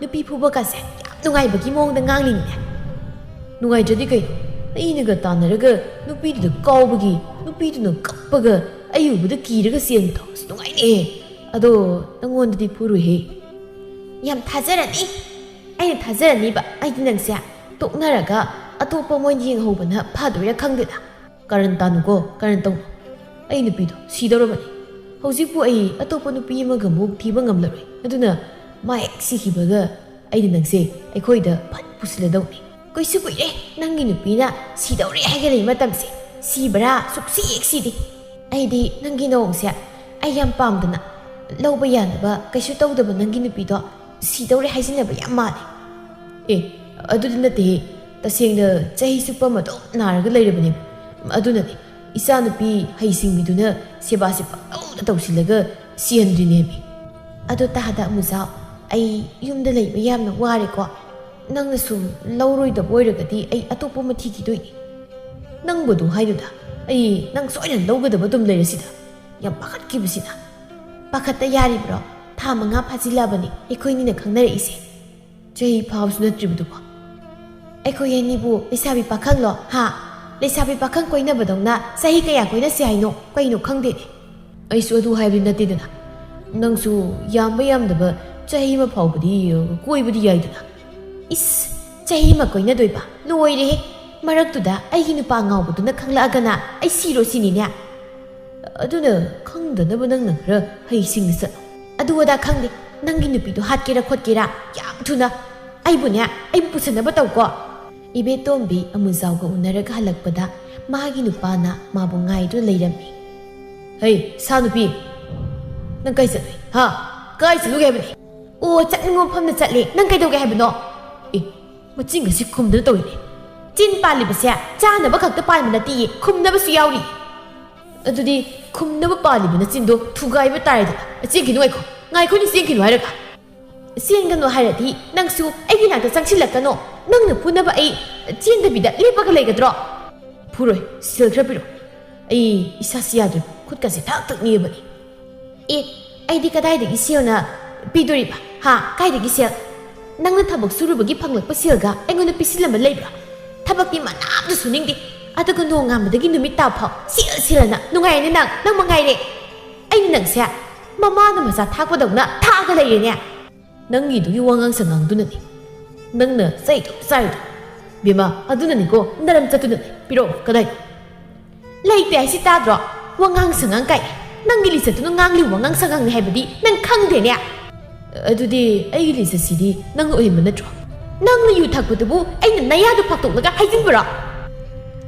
nupi phuba gase ꯅꯨꯡꯉꯥꯏꯕꯒꯤ ꯃꯑꯣꯡꯗ ꯉꯥꯡꯂꯤꯅꯦ ꯅꯨꯡꯉꯥꯏꯇ꯭ꯔꯗꯤ ꯀꯩꯅꯣ ꯑꯩꯅꯒ ꯇꯥꯟꯅꯔꯒ ꯅꯨꯄꯤꯗꯨꯗ ꯀꯥꯎꯕꯒꯤ ꯅꯨꯄꯤꯗꯨꯅ ꯀꯞꯄꯒ ꯑꯩ ꯎꯕꯗ ꯀꯤꯔꯒ ꯆꯦꯟꯕꯗꯣ ꯑꯁ ꯅꯨꯡꯉꯥꯏꯅꯦ ꯑꯗꯣ ꯅꯪꯉꯣꯟꯗꯗꯤ ꯐꯨꯔꯣꯏꯍꯦ ꯌꯥꯝ ꯊꯥꯖꯔꯅꯤ ꯑꯩꯅ ꯊꯥꯖꯔꯅꯤꯕ ꯑꯩꯗꯤ ꯅꯪꯁꯦ ꯇꯣꯛꯅꯔꯒ ꯑꯇꯣꯞꯄ ꯃꯣꯏꯅ ꯌꯦꯡꯍꯧꯕꯅ ꯐꯥꯗꯣꯏꯔꯥ ꯈꯪꯗꯦꯗ ꯀꯔꯟ ꯇꯥꯅꯨꯀꯣ ꯀꯔꯟ ꯇꯧꯅꯨ ꯑꯩ ꯅꯨꯄꯤꯗꯣ ꯁꯤꯗꯧꯔꯕꯅꯤ ꯍꯧꯖꯤꯛꯄꯨ ꯑꯩ ꯑꯇꯣꯞꯄ ꯅꯨꯄꯤ ꯑꯃꯒ ꯑꯃꯨꯛ ꯊꯤꯕ ꯉꯝꯂꯔꯣꯏ ꯑꯗꯨꯅ ꯃꯥ ꯍꯦꯛ ꯁꯤꯈꯤꯕꯒ ꯑꯩꯅ ꯅꯪꯁꯦ ꯑꯩꯈꯣꯏꯗ ꯐꯠ ꯄꯨꯁꯤꯜꯂꯗꯧꯅꯤ ꯀꯨꯏꯁꯨ ꯀꯨꯏꯔꯦ ꯅꯪꯒꯤ ꯅꯨꯄꯤꯅ ꯁꯤꯗꯧꯔꯦ ꯍꯥꯏꯒꯠꯂꯛꯏ ꯃꯇꯝꯁꯦ ꯁꯤꯕ꯭ꯔꯥ ꯁꯨꯛꯁꯤ ꯁꯤꯗꯦ ꯑꯩꯗꯤ ꯅꯪꯒꯤ ꯅꯑꯣꯡꯁꯦ ꯑꯩ ꯌꯥꯝ ꯄꯥꯝꯗꯅ ꯂꯧꯕ ꯌꯥꯅꯕ ꯀꯩꯁꯨ ꯇꯧꯗꯕ ꯅꯪꯒꯤ ꯅꯨꯄꯤꯗꯣ ꯁꯤꯗꯧꯔꯦ ꯍꯥꯏꯖꯤꯟꯅꯕ ꯌꯥꯝ ꯃꯥꯜꯂꯦ ꯑꯗꯨꯗꯤ ꯅꯠꯇꯦꯍꯦ ꯇꯁꯦꯡꯅ ꯆꯍꯤ ꯆꯨꯞꯄ ꯑꯃ ꯑꯗꯨꯝ ꯅꯥꯔꯒ ꯂꯩꯔꯕꯅꯦꯕ ꯑꯗꯨꯅꯅꯦ ꯏꯆꯥꯅꯨꯄꯤ ꯍꯩꯁꯤꯡꯕꯤꯗꯨꯅ ꯁꯦꯕꯥꯁꯦ ꯄꯪꯇꯧꯗ ꯇꯧꯁꯤꯜꯂꯒ ꯁꯤꯍꯟꯗ꯭ꯔꯤꯅꯦꯃꯤ ꯑꯗꯣ ꯇꯥꯗ ꯑꯃꯨꯖꯥꯎ ꯑꯩ ꯌꯨꯝꯗ ꯂꯩꯕ ꯌꯥꯝꯅ ꯋꯥꯔꯦꯀꯣ ꯅꯪꯅ ꯁꯨꯝ ꯂꯧꯔꯣꯏꯗꯕ ꯑꯣꯏꯔꯒꯗꯤ ꯑꯩ ꯑꯇꯣꯞꯄ ꯑꯃ ꯊꯤꯈꯤꯗꯣꯏꯅꯤ ꯅꯪꯕꯨ ꯑꯗꯨꯝ ꯍꯥꯏꯗꯨꯗ ꯑꯩ ꯅꯪ ꯁꯣꯏꯗꯅ ꯂꯧꯒꯗꯕ ꯑꯗꯨꯝ ꯂꯩꯔꯁꯤꯗ ꯌꯥꯝ ꯄꯥꯈꯠꯈꯤꯕꯁꯤꯗ ꯄꯥꯈꯠꯇ ꯌꯥꯔꯤꯕ꯭ꯔꯣ ꯊꯥ 5 ꯐꯥꯖꯤꯜꯂꯛꯑꯕꯅꯤ ꯑꯩꯈꯣꯏꯅꯤꯅ ꯈꯪꯅꯔꯛꯏꯁꯦ ꯆꯍꯤ ꯐꯥꯕꯁꯨ ꯅꯠꯇ꯭ꯔꯤꯕꯗꯨꯕꯣ ꯑꯩꯈꯣꯏ ꯑꯅꯤꯕꯨ ꯂꯩꯁꯥꯕꯤ ꯄꯥꯈꯪꯂꯣ ꯂꯩꯁꯥꯕꯤ ꯄꯥꯈꯪ ꯀꯣꯏꯅꯕꯗꯧꯅ ꯆꯍꯤ ꯀꯌꯥ ꯀꯣꯏꯅꯁꯤ ꯍꯥꯏꯅꯣ ꯀꯩꯅꯣ ꯈꯪꯗꯦꯅꯦ ꯑꯩꯁꯨ ꯑꯗꯨ ꯍꯥꯏꯕꯗꯤ ꯅꯠꯇꯦꯗꯅ ꯅꯪꯁꯨ ꯌꯥꯝꯕ ꯌꯥꯝꯗꯕ ꯆꯍꯤ ꯑꯃ ꯐꯥꯎꯕꯗꯤ ꯀꯣꯏꯕꯗꯤ ꯌꯥꯏꯗꯅ ꯏꯁ ꯆꯍꯤ ꯑꯃ ꯀꯣꯏꯅꯗꯣꯏꯕ ꯂꯣꯏꯔꯦꯍꯦ ꯃꯔꯛꯇꯨꯗ ꯑꯩꯒꯤ ꯅꯨꯄꯥ ꯉꯥꯎꯕꯗꯨꯅ ꯈꯪꯂꯛꯑꯒꯅ ꯑꯩ ꯁꯤꯔꯣ ꯁꯤꯅꯤꯅꯦ ꯑꯗꯨꯅ ꯈꯪꯗꯅꯕ ꯅꯪꯅ ꯈꯔ ꯍꯩꯁꯤꯡꯅ ꯆꯠꯂꯣ ꯑꯗꯨ ꯑꯗꯥ ꯈꯪꯗꯦ ꯅꯪꯒꯤ ꯅꯨꯄꯤꯗꯣ ꯍꯥꯠꯀꯦꯔꯥ ꯈꯣꯠꯀꯦꯔꯥ ꯌꯥꯝ ꯊꯨꯅ ꯑꯩꯕꯨ ꯄꯨꯁꯟꯅꯕ ꯇꯧꯀꯣ ꯏꯕꯦꯇꯣꯝꯕꯤ ꯑꯃꯨꯖꯥꯎꯒ ꯎꯅꯔꯒ ꯍꯜꯂꯛꯄꯗ ꯃꯥꯒꯤ ꯅꯨꯄꯥꯅ ꯃꯥꯕꯨ ꯉꯥꯏꯗꯨꯅ ꯂꯩꯔꯝꯃꯤ ꯍꯩ ꯁꯥ ꯅꯨꯄꯤ ꯅꯪ ꯀꯥꯏ ꯆꯠꯂꯨꯏ ꯀꯥꯏ ꯆꯠꯂꯨꯒꯦ ꯍꯥꯏꯕꯅꯤ ꯑꯣ ꯆꯠꯅꯤꯡꯕ ꯃꯐꯝꯗ ꯆꯠꯂꯦ ꯅꯪ ꯀꯩꯗꯧꯒꯦ ꯍꯥꯏꯕꯅꯣ ꯃꯆꯤꯟꯒꯁꯤ ꯈꯨꯝꯗꯅ ꯇꯧꯏꯅꯦ ꯆꯤꯟ ꯄꯥꯜꯂꯤꯕꯁꯦ ꯆꯥꯅꯕ ꯈꯛꯇ ꯄꯥꯟꯕ ꯅꯠꯇꯦꯌꯦ ꯈꯨꯝꯅꯕꯁꯨ ꯌꯥꯎꯔꯤ ꯑꯗꯨꯗꯤ ꯈꯨꯝꯅꯕ ꯄꯥꯜꯂꯤꯕ ꯅꯆꯤꯟꯗꯣ ꯊꯨꯒꯥꯏꯕ ꯇꯥꯔꯦꯗꯅ ꯆꯦꯟꯈꯤꯅꯨ ꯉꯥꯏꯈꯣꯅꯤ ꯆꯦꯟꯈꯤꯅꯨ ꯍꯥꯏꯔꯒ ꯆꯦꯟꯒꯅꯨ ꯍꯥꯏꯔꯗꯤ ꯅꯪꯁꯨ ꯑꯩꯒꯤ ꯅꯥꯛꯇ ꯆꯪꯁꯤꯜꯂꯛꯀꯅꯣ ꯅꯪꯅ ꯐꯨꯅꯕ ꯑꯩ ꯆꯦꯟꯗꯕꯤꯗ ꯂꯦꯞꯄꯒ ꯂꯩꯒꯗ꯭ꯔꯣ ꯐꯨꯔꯣꯏ ꯁꯦꯜ ꯈꯔ ꯄꯤꯔꯣ ꯑꯩ ꯏꯁꯥꯁꯤ ꯌꯥꯗ꯭ꯔꯦ ꯈꯨꯠꯀꯁꯦ ꯊꯛ ꯅꯤꯕꯅꯤ ꯑꯩꯗꯤ ꯀꯗꯥꯏꯗꯒꯤ ꯁꯦꯜꯅ ꯄꯤꯗꯣꯔꯤꯕ ꯀꯥꯏꯗꯒꯤ ꯁꯦꯜ ꯅꯪꯅ ꯊꯕꯛ ꯁꯨꯔꯨꯕꯒꯤ ꯐꯪꯂꯛꯄ ꯁꯦꯜꯒ ꯑꯩꯉꯣꯟꯗ ꯄꯤꯁꯤꯜꯂꯝꯕ ꯂꯩꯕ꯭ꯔꯥ ꯊꯕꯛꯇꯤ ꯃꯅꯥꯝꯇ ꯁꯨꯅꯤꯡꯗꯦ ꯑꯗꯨꯒ ꯅꯣꯡꯉꯥꯟꯕꯗꯒꯤ ꯅꯨꯃꯤꯠ ꯇꯥ ꯐꯥꯎ ꯁꯦꯜꯅ ꯅꯨꯡꯉꯥꯏꯔꯦꯅꯦ ꯅꯪ ꯃꯉꯥꯏꯔꯦ ꯑꯩꯅ ꯅꯪꯁꯦ ꯃꯃꯥꯅ ꯃꯆꯥ ꯊꯥꯛꯄꯗꯧꯅ ꯊꯥꯛꯑꯒ ꯂꯩꯔꯦꯅꯦ ꯅꯪꯒꯤꯗꯨꯒꯤ ꯋꯥꯉꯥꯡ ꯁꯉꯥꯡꯗꯨꯅꯅꯤ ꯅꯪꯅ ꯆꯩꯗꯣ ꯆꯥꯔꯤꯗꯣ ꯕꯦꯃꯥ ꯑꯗꯨꯅꯅꯤꯀꯣ ꯅꯔꯝ ꯆꯠꯇꯨꯅꯅꯤ ꯄꯤꯔꯛꯑꯣ ꯀꯗꯥꯏꯗ ꯂꯩꯇꯦ ꯍꯥꯏꯁꯤ ꯇꯥꯗ꯭ꯔꯣ ꯋꯥꯉꯥꯡ ꯁꯉꯥꯡ ꯀꯥꯏ ꯅꯪꯒꯤ ꯂꯤꯆꯠꯇꯨꯅ ꯉꯥꯡꯂꯤꯕ ꯋꯥꯉꯥꯡ ꯁꯉꯥꯡꯅꯤ ꯍꯥꯏꯕꯗꯤ ꯅꯪ ꯈꯪꯗꯦꯅꯦ ꯑꯗꯨꯗꯤ ꯑꯩꯒꯤ ꯂꯤꯆꯠꯁꯤꯗꯤ ꯅꯪꯅ ꯑꯣꯏꯍꯟꯕ ꯅꯠꯇ꯭ꯔꯣ ꯅꯪꯅ ꯌꯨ ꯊꯛꯄꯗꯨꯕу ꯑꯩꯅ ꯅꯌꯥꯗꯨ ꯐꯥꯛꯇꯣꯛꯂꯒ ꯍꯥꯏꯖꯤꯟꯕꯔꯣ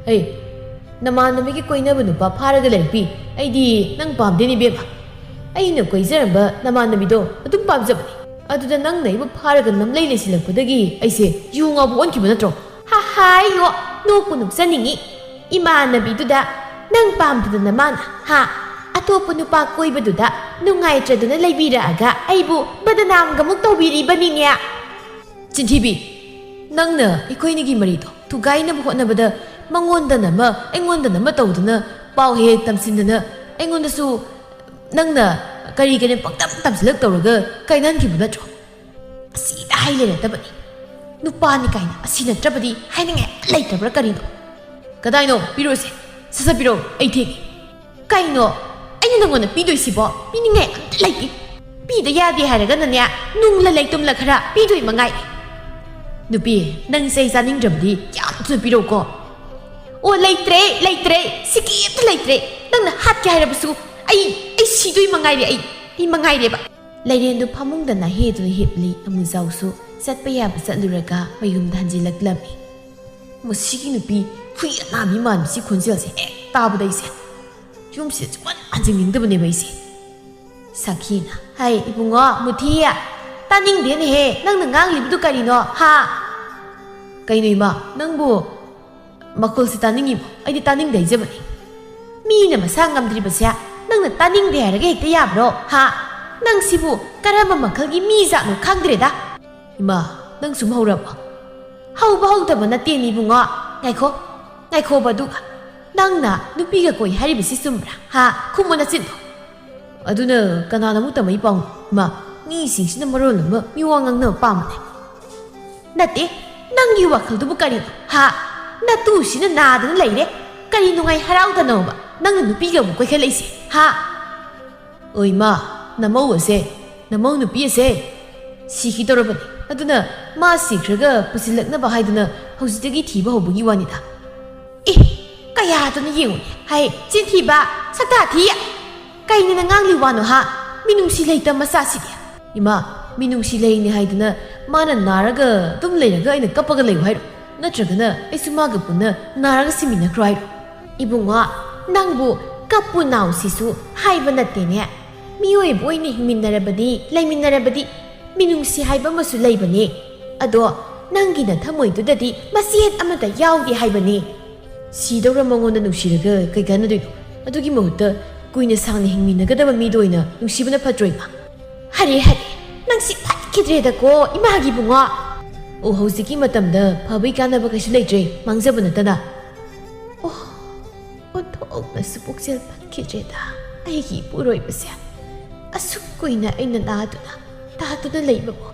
ꯅꯃꯥꯟꯅꯕꯤꯒꯤ ꯀꯣꯏꯅꯕ ꯅꯨꯄꯥ ꯐꯥꯔꯒ ꯂꯩꯔꯛꯄꯤ ꯑꯩꯗꯤ ꯅꯪ ꯄꯥꯝꯗꯦꯅꯤ ꯕꯦꯝꯃ ꯑꯩꯅ ꯀꯣꯏꯖꯔꯝꯕ ꯅꯃꯥꯟꯅꯕꯤꯗꯣ ꯑꯗꯨꯝ ꯄꯥꯝꯖꯕꯅꯤ ꯑꯗꯨꯗ ꯅꯪꯅ ꯑꯩꯕꯨ ꯐꯥꯔꯒ ꯅꯝꯂꯩ ꯂꯩꯁꯤꯜꯂꯛꯄꯗꯒꯤ ꯑꯩꯁꯦ ꯌꯨ ꯉꯥꯎꯕ ꯑꯣꯟꯈꯤꯕ ꯅꯠꯇ꯭ꯔꯣ ꯍꯥꯏꯌꯣ ꯅꯣꯛꯄꯨ ꯅꯣꯛꯆꯅꯤꯡꯉꯤ ꯏꯃꯥꯟꯅꯕꯤꯗꯨꯗ ꯅꯪ ꯄꯥꯝꯗꯗꯅ ꯃꯥꯅ ꯑꯇꯣꯞꯄ ꯅꯨꯄꯥ ꯀꯣꯏꯕꯗꯨꯗ ꯅꯨꯡꯉꯥꯏꯇ꯭ꯔꯗꯨꯅ ꯂꯩꯕꯤꯔꯛꯑꯒ ꯑꯩꯕꯨ ꯕꯗꯅꯥꯝꯒꯃꯨꯛ ꯇꯧꯕꯤꯔꯤꯕꯅꯤꯅꯦ ꯆꯤꯟꯊꯤꯕꯤ ꯅꯪꯅ ꯑꯩꯈꯣꯏꯅꯤꯒꯤ ꯃꯔꯤꯗꯣ ꯊꯨꯒꯥꯏꯅꯕ ꯍꯣꯠꯅꯕꯗ ꯃꯉꯣꯟꯗꯅ ꯑꯃ ꯑꯩꯉꯣꯟꯗꯅ ꯑꯃ ꯇꯧꯗꯨꯅ ꯄꯥꯎ ꯍꯦꯛ ꯇꯝꯁꯤꯟꯗꯅ ꯑꯩꯉꯣꯟꯗꯁꯨ ꯅꯪꯅ ꯀꯔꯤ ꯇꯝꯁꯤꯜꯂꯛ ꯇꯧꯔꯒ ꯀꯥꯏꯅꯍꯟꯈꯤꯕ ꯅꯠꯇ꯭ꯔꯣ ꯑꯁꯤꯗ ꯍꯥꯏ ꯂꯩꯔꯛꯇꯕꯅꯤ ꯅꯨꯄꯥꯅꯤ ꯀꯥꯏꯅ ꯑꯁꯤ ꯅꯠꯇ꯭ꯔꯕꯗꯤ ꯍꯥꯏꯅꯤꯡꯉꯥꯏ ꯂꯩꯇꯕ꯭ꯔꯥ ꯀꯔꯤꯅꯣ ꯀꯗꯥꯏꯅꯣ ꯄꯤꯔꯣꯁꯦ ꯁꯠ ꯄꯤꯔꯣ ꯑꯩ ꯊꯦꯡꯉꯤ ꯀꯩꯅꯣ ꯑꯩꯅ ꯅꯪꯉꯣꯟꯗ ꯄꯤꯗꯣꯏꯁꯤꯕꯣ ꯄꯤꯅꯤꯡꯉꯥꯏ ꯑꯝꯇ ꯂꯩꯇꯦ ꯄꯤꯗ ꯌꯥꯗꯦ ꯍꯥꯏꯔꯒꯅꯅꯦ ꯅꯨꯡꯂ ꯂꯩꯇꯨꯝꯂ ꯈꯔ ꯄꯤꯗꯣꯏ ꯃꯉꯥꯏ ꯅꯨꯄꯤ ꯅꯪ ꯆꯩ ꯆꯥꯅꯤꯡꯗ꯭ꯔꯕꯗꯤ ꯌꯥꯝ ꯊꯨꯅ ꯄꯤꯔꯛꯎꯀꯣ ꯑꯣ ꯂꯩꯇ꯭ꯔꯦ ꯁꯤꯀꯤ ꯑꯝꯇ ꯂꯩꯇ꯭ꯔꯦ ꯅꯪꯅ ꯍꯥꯠꯀꯦ ꯍꯥꯏꯔꯕꯁꯨ ꯑꯩ ꯁꯤꯗꯣꯏ ꯃꯉꯥꯏꯔꯦ ꯑꯩ ꯃꯉꯥꯏꯔꯦꯕ ꯂꯩꯔꯦꯟꯗꯨ ꯐꯃꯨꯡꯗ ꯅꯥꯍꯦꯗꯨꯅ ꯍꯤꯞꯂꯤ ꯑꯃꯨꯖꯥꯎꯁꯨ ꯆꯠꯄ ꯌꯥꯕ ꯆꯠꯂꯨꯔꯒ ꯃꯌꯨꯝꯗ ꯍꯟꯖꯤꯜꯂꯛꯂꯝꯃꯤ ꯃꯁꯤꯒꯤ ꯅꯨꯄꯤ ꯍꯨꯏ ꯑꯅꯥꯕꯤ ꯃꯥꯟꯕꯁꯤ ꯈꯣꯟꯖꯦꯜꯁꯦ ꯍꯦꯛ ꯇꯥꯕꯗ ꯑꯩꯁꯦ ꯌꯨꯝꯁꯤꯗ ꯁꯨꯡꯍꯟ ꯍꯟꯖꯤꯟꯅꯤꯡꯗꯕꯅꯦꯕ ꯑꯩꯁꯦ ꯁꯈꯤꯅ ꯍꯥꯏ ꯏꯕꯨꯡꯉꯣ ꯃꯨꯊꯤ ꯇꯥꯅꯤꯡꯗꯦꯅꯦꯍꯦ ꯅꯪꯅ ꯉꯥꯡꯂꯤꯕꯗꯨ ꯀꯔꯤꯅꯣ ꯀꯩꯅꯣ ꯏꯃꯥ ꯅꯪꯕꯨ ꯃꯈꯣꯜꯁꯤ ꯇꯥꯅꯤꯡꯉꯤꯕꯣ ꯑꯩꯗꯤ ꯇꯥꯅꯤꯡꯗꯦ ꯍꯥꯏꯖꯕꯅꯤ ꯃꯤꯅ ꯃꯁꯥ ꯉꯝꯗ꯭ꯔꯤꯕꯁꯦ ꯅꯪꯅ ꯇꯥꯅꯤꯡꯗꯦ ꯍꯥꯏꯔꯒ ꯍꯦꯛꯇ ꯌꯥꯕ꯭ꯔꯣ ꯅꯪ ꯁꯤꯕꯨ ꯀꯔꯝꯕ ꯃꯈꯜꯒꯤ ꯃꯤ ꯖꯥꯠꯅꯣ ꯈꯪꯗ꯭ꯔꯦꯗ ꯏꯃꯥ ꯅꯪ ꯁꯨꯝ ꯍꯧꯔꯕꯣ ꯍꯧꯕ ꯍꯧꯗꯕ ꯅꯠꯇꯦꯅꯤ ꯏꯕꯨꯡꯉꯣ ꯉꯥꯏꯈꯣꯕ ꯑꯗꯨꯒ ꯅꯪꯅ ꯅꯨꯄꯤꯒ ꯀꯣꯏ ꯍꯥꯏꯔꯤꯕꯁꯤ ꯆꯨꯝꯕ꯭ꯔꯥ ꯈꯨꯝꯃꯨ ꯅꯆꯤꯟꯗꯣ ꯑꯗꯨꯅ ꯀꯅꯥꯅ ꯑꯃꯨꯛ ꯇꯝꯃꯛꯏ ꯄꯥꯎꯅꯣ ꯏꯃꯥ ꯃꯤꯁꯤꯡꯁꯤꯅ ꯃꯔꯣꯜ ꯑꯃ ꯃꯤꯋꯥ ꯉꯥꯡꯅꯕ ꯄꯥꯝꯕꯅꯦ ꯅꯠꯇꯦ ꯅꯪꯒꯤ ꯋꯥꯈꯜꯗꯨꯕꯨ ꯀꯔꯤꯅꯣ ꯅꯇꯨꯁꯤꯅ ꯅꯥꯗꯅ ꯂꯩꯔꯦ ꯀꯔꯤ ꯅꯨꯡꯉꯥꯏ ꯍꯔꯥꯎꯗꯅꯣꯕ ꯅꯪꯅ ꯅꯨꯄꯤꯒ ꯑꯃꯨꯛ ꯀꯣꯏꯈꯠꯂꯛꯏꯁꯦ ꯑꯣ ꯏꯃꯥ ꯅꯃꯧ ꯅꯨꯄꯤ ꯑꯁꯦ ꯁꯤꯈꯤꯗꯧꯔꯕꯅꯤ ꯑꯗꯨꯅ ꯃꯥ ꯁꯤꯈ꯭ꯔꯒ ꯄꯨꯁꯤꯜꯂꯛꯅꯕ ꯍꯥꯏꯗꯨꯅ ꯍꯧꯖꯤꯛꯇꯒꯤ ꯊꯤꯕ ꯍꯧꯕꯒꯤ ꯋꯥꯅꯤꯗ ꯀꯌꯥꯗꯨꯅ ꯌꯦꯡꯉꯨꯅꯦ ꯆꯤꯟꯊꯤꯕ ꯁꯛꯇꯥ ꯊꯤ ꯀꯩꯅꯤꯅ ꯉꯥꯡꯂꯤ ꯋꯥꯅꯣ ꯃꯤꯅꯨꯡꯁꯤ ꯂꯩꯇ ꯃꯆꯥꯁꯤꯗꯤ ꯏꯃꯥ ꯃꯤꯅꯨꯡꯁꯤ ꯂꯩꯅꯤ ꯍꯥꯏꯗꯨꯅ ꯃꯥꯅ ꯅꯥꯔꯒ ꯑꯗꯨꯝ ꯂꯩꯔꯒ ꯑꯩꯅ ꯀꯞꯄꯒ ꯂꯩꯌꯨ ꯍꯥꯏꯔꯣ ꯅꯠꯇ꯭ꯔꯒꯅ ꯑꯩꯁꯨ ꯃꯥꯒ ꯄꯨꯟꯅ ꯅꯥꯔꯒ ꯁꯤꯃꯤꯟꯅꯈ꯭ꯔꯣ ꯍꯥꯏꯔꯣ 이봉아 ꯅꯪꯕꯨ ꯀꯞꯄꯨ ꯅꯥꯎꯁꯤꯁꯨ ꯍꯥꯏꯕ ꯅꯠꯇꯦꯅꯦ 미ꯑꯣꯏꯕ ꯑꯣꯏꯅ ꯍꯤꯡꯃꯤꯟꯅꯔꯕꯗꯤ ꯂꯩꯃꯤꯟꯅꯔꯕꯗꯤ ꯃꯤꯅꯨꯡꯁꯤ ꯍꯥꯏꯕ ꯑꯃꯁꯨ ꯂꯩꯕꯅꯤ ꯑꯗꯣ ꯅꯪꯒꯤꯅ ꯊꯃꯣꯏꯗꯨꯗꯗꯤ ꯃꯆꯦꯠ ꯑꯃꯠꯇ ꯌꯥꯎꯗꯦ ꯍꯥꯏꯕꯅꯤ ꯁꯤꯗꯧꯔ ꯃꯉꯣꯟꯗ ꯅꯨꯡꯁꯤꯔꯒ ꯀꯩ ꯀꯥꯟꯅꯗꯣꯏꯅꯣ ꯑꯗꯨꯒꯤ ꯃꯍꯨꯠꯇ ꯀꯨꯏꯅ ꯁꯥꯡꯅ ꯍꯤꯡꯃꯤꯟꯅꯒꯗꯕ ꯃꯤꯗ ꯑꯣꯏꯅ ꯅꯨꯡꯁꯤꯕꯅ ꯐꯠꯇ꯭ꯔꯣ ꯏꯃꯥ ꯍꯔꯦ ꯅꯪꯁꯤ ꯐꯠꯈꯤꯗ꯭ꯔꯦꯗꯀꯣ ꯏꯃꯥꯒꯤ ꯏꯕꯨꯡꯉꯣ ꯑꯣ ꯍꯧꯖꯤꯛꯀꯤ ꯃꯇꯝꯗ ꯐꯕꯩ ꯀꯥꯟꯅꯕ ꯀꯩꯁꯨ ꯂꯩꯇ꯭ꯔꯦ ꯃꯥꯡꯖꯕ ꯅꯠꯇꯅ ꯑꯣꯟꯊꯣꯛꯅꯁꯨ ꯄꯨꯛꯆꯦꯜ ꯐꯠꯈꯤꯗ꯭ꯔꯦꯗ ꯑꯩꯒꯤ ꯏꯄꯨꯔꯣꯏꯕꯁꯦ ꯑꯁꯨꯛ ꯀꯨꯏꯅ ꯑꯩꯅ ꯇꯥꯗꯨꯅ ꯂꯩꯕꯕꯨ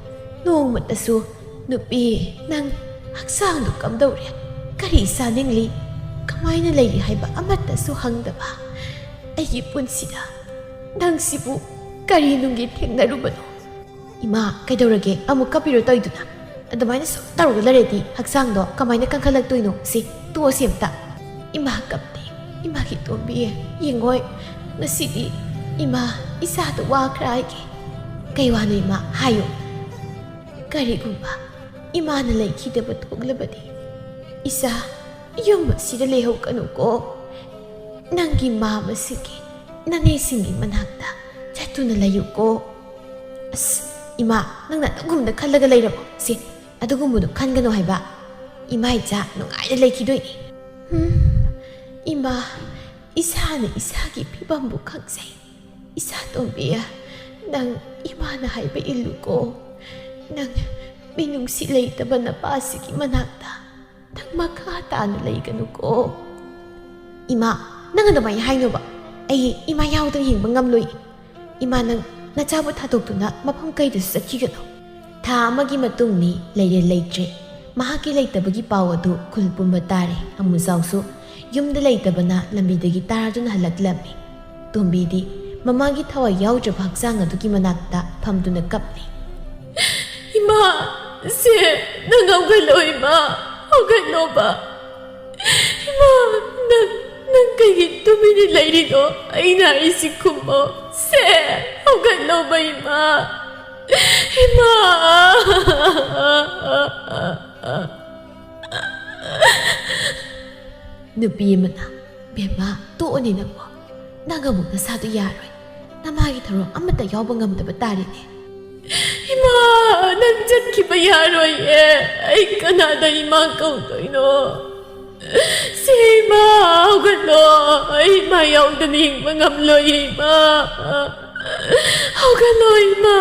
ꯅꯣꯡꯃꯇꯁꯨ ꯅꯨꯄꯤ ꯅꯪ ꯍꯛꯆꯥꯡꯗꯨ ꯀꯝꯗꯧꯔꯦ ꯀꯔꯤ ꯆꯥꯅꯤꯡꯂꯤ ꯀꯃꯥꯏꯅ ꯂꯩꯔꯤ ꯍꯥꯏꯕ ꯑꯃꯠꯇꯁꯨ ꯍꯪꯗꯕ ꯑꯩꯒꯤ ꯄꯨꯟꯁꯤꯗ ꯅꯪꯁꯤꯕꯨ ꯀꯔꯤ ꯅꯨꯡꯒꯤ ꯊꯦꯡꯅꯔꯨꯕꯅꯣ 이마 ꯀꯩꯗꯧꯔꯒꯦ ꯑꯃꯨꯛ ꯀꯞꯄꯤꯔꯣ ꯇꯧꯏꯗꯨꯅ ꯑꯗꯨꯃꯥꯏꯅ ꯁꯨꯝ ꯇꯧꯔꯒ ꯂꯩꯔꯗꯤ ꯍꯛꯆꯥꯡꯗꯣ ꯀꯃꯥꯏꯅ ꯀꯟꯈꯠꯂꯛꯇꯣꯏꯅꯣ ꯁꯤ ꯇꯣꯛꯑꯁꯤ ꯑꯝꯇ 이마 ꯀꯞꯇꯦ 이마ꯒꯤ ꯇꯣꯝꯕꯤ ꯌꯦꯡꯉꯣꯏ ꯉꯁꯤꯗꯤ 이마 이사도 와ꯈ꯭ꯔ ꯍꯥꯏꯒꯦ ꯀꯩ ꯋꯥꯅꯣ 이마 ꯍꯥꯏꯌꯣ ꯀꯔꯤꯒꯨꯝꯕ 이마ꯅ ꯂꯩꯈꯤꯗꯕ ꯊꯣꯛꯂꯕꯗꯤ 이사 ꯌꯨꯝ ꯑꯁꯤꯗ ꯂꯩꯍꯧꯒꯅꯨꯀꯣ ꯅꯪꯒꯤ ꯃꯥꯃꯁꯤꯒꯤ ꯅꯅꯦꯁꯤꯡꯒꯤ ꯃꯅꯥꯛꯇ ꯆꯠꯇꯨꯅ ꯂꯩꯌꯨꯀꯣ ꯑꯁ 이마 ꯅꯪꯅ ꯑꯗꯨꯒꯨꯝꯕꯗ ꯈꯜꯂꯒ ꯂꯩꯔꯕꯣ ꯁꯤ ꯑꯗꯨꯒꯨꯝꯕꯗꯣ ꯈꯟꯒꯅꯣ ꯍꯥꯏꯕ 이마 이자 ꯅꯨꯡꯉꯥꯏꯅ ꯂꯩꯈꯤꯗꯣꯏꯅꯤ 이마 이사는 이사기 피반부 강세 이사 똥비야 난 이마나 하이베 일루고 난 미능시 레이다바나 빠시기 만학다 난 마카다는 레이가누고 이마 난 어머니 하이노바 에이 이마 야우던 힘은 감로이 이마 난 나자부 타독도나 마펑 가이드 싹기가노 다 아마기 마뚱니 레이레 레이트레 마하기 레이다바기 파워도 굴뿜바 따레 아무자우수 ꯌꯨꯝꯗ ꯂꯩꯇꯕꯅ ꯂꯝꯕꯤꯗꯒꯤ ꯇꯥꯔꯗꯨꯅ ꯍꯜꯂꯛꯂꯝꯃꯤ ꯇꯣꯝꯕꯤꯗꯤ ꯃꯃꯥꯒꯤ ꯊꯋꯥꯏ ꯌꯥꯎꯗ꯭ꯔꯕ ꯍꯛꯆꯥꯡ ꯑꯗꯨꯒꯤ ꯃꯅꯥꯛꯇ ꯐꯝꯗꯨꯅ ꯀꯞꯂꯤ 이마 ꯁꯦ ꯅꯪ ꯍꯧꯒꯠꯂꯣ 이마 ꯍꯧꯒꯠꯂꯣꯕ 이마 ꯅꯪ ꯀꯩꯒꯤ ꯇꯨꯃꯤꯟꯅ ꯂꯩꯔꯤꯅꯣ ꯑꯩꯅ ꯍꯥꯏꯔꯤꯁꯤ ꯈꯨꯝꯃꯣ ꯁꯦ ꯍꯧꯒꯠꯂꯣꯕ 이마 이마 누비 ꯑꯃꯅ ꯕꯦꯝꯃ ꯇꯣꯛꯑꯣꯅꯦ ꯅꯪꯕꯣ ꯅꯪ ꯑꯃꯨꯛ ꯅꯁꯥꯗꯣ ꯌꯥꯔꯣꯏ ꯅꯃꯥꯒꯤ ꯊꯧꯔꯝ ꯑꯃꯠꯇ ꯌꯥꯎꯕ ꯉꯝꯗꯕ ꯇꯥꯔꯦꯅꯦ 이마 난 ꯆꯠꯈꯤꯕ ꯌꯥꯔꯣꯏꯌꯦ ꯑꯩ ꯀꯅꯥꯗ 이마 ꯀꯧꯗꯣꯏꯅꯣ ꯁꯤ 이마 ꯍꯧꯒꯠꯂꯣ ꯑꯩ 이마 ꯌꯥꯎꯗꯅ ꯍꯤꯡꯕ ꯉꯝꯂꯣꯏ 이마 ꯍꯧꯒꯠꯂꯣ 이마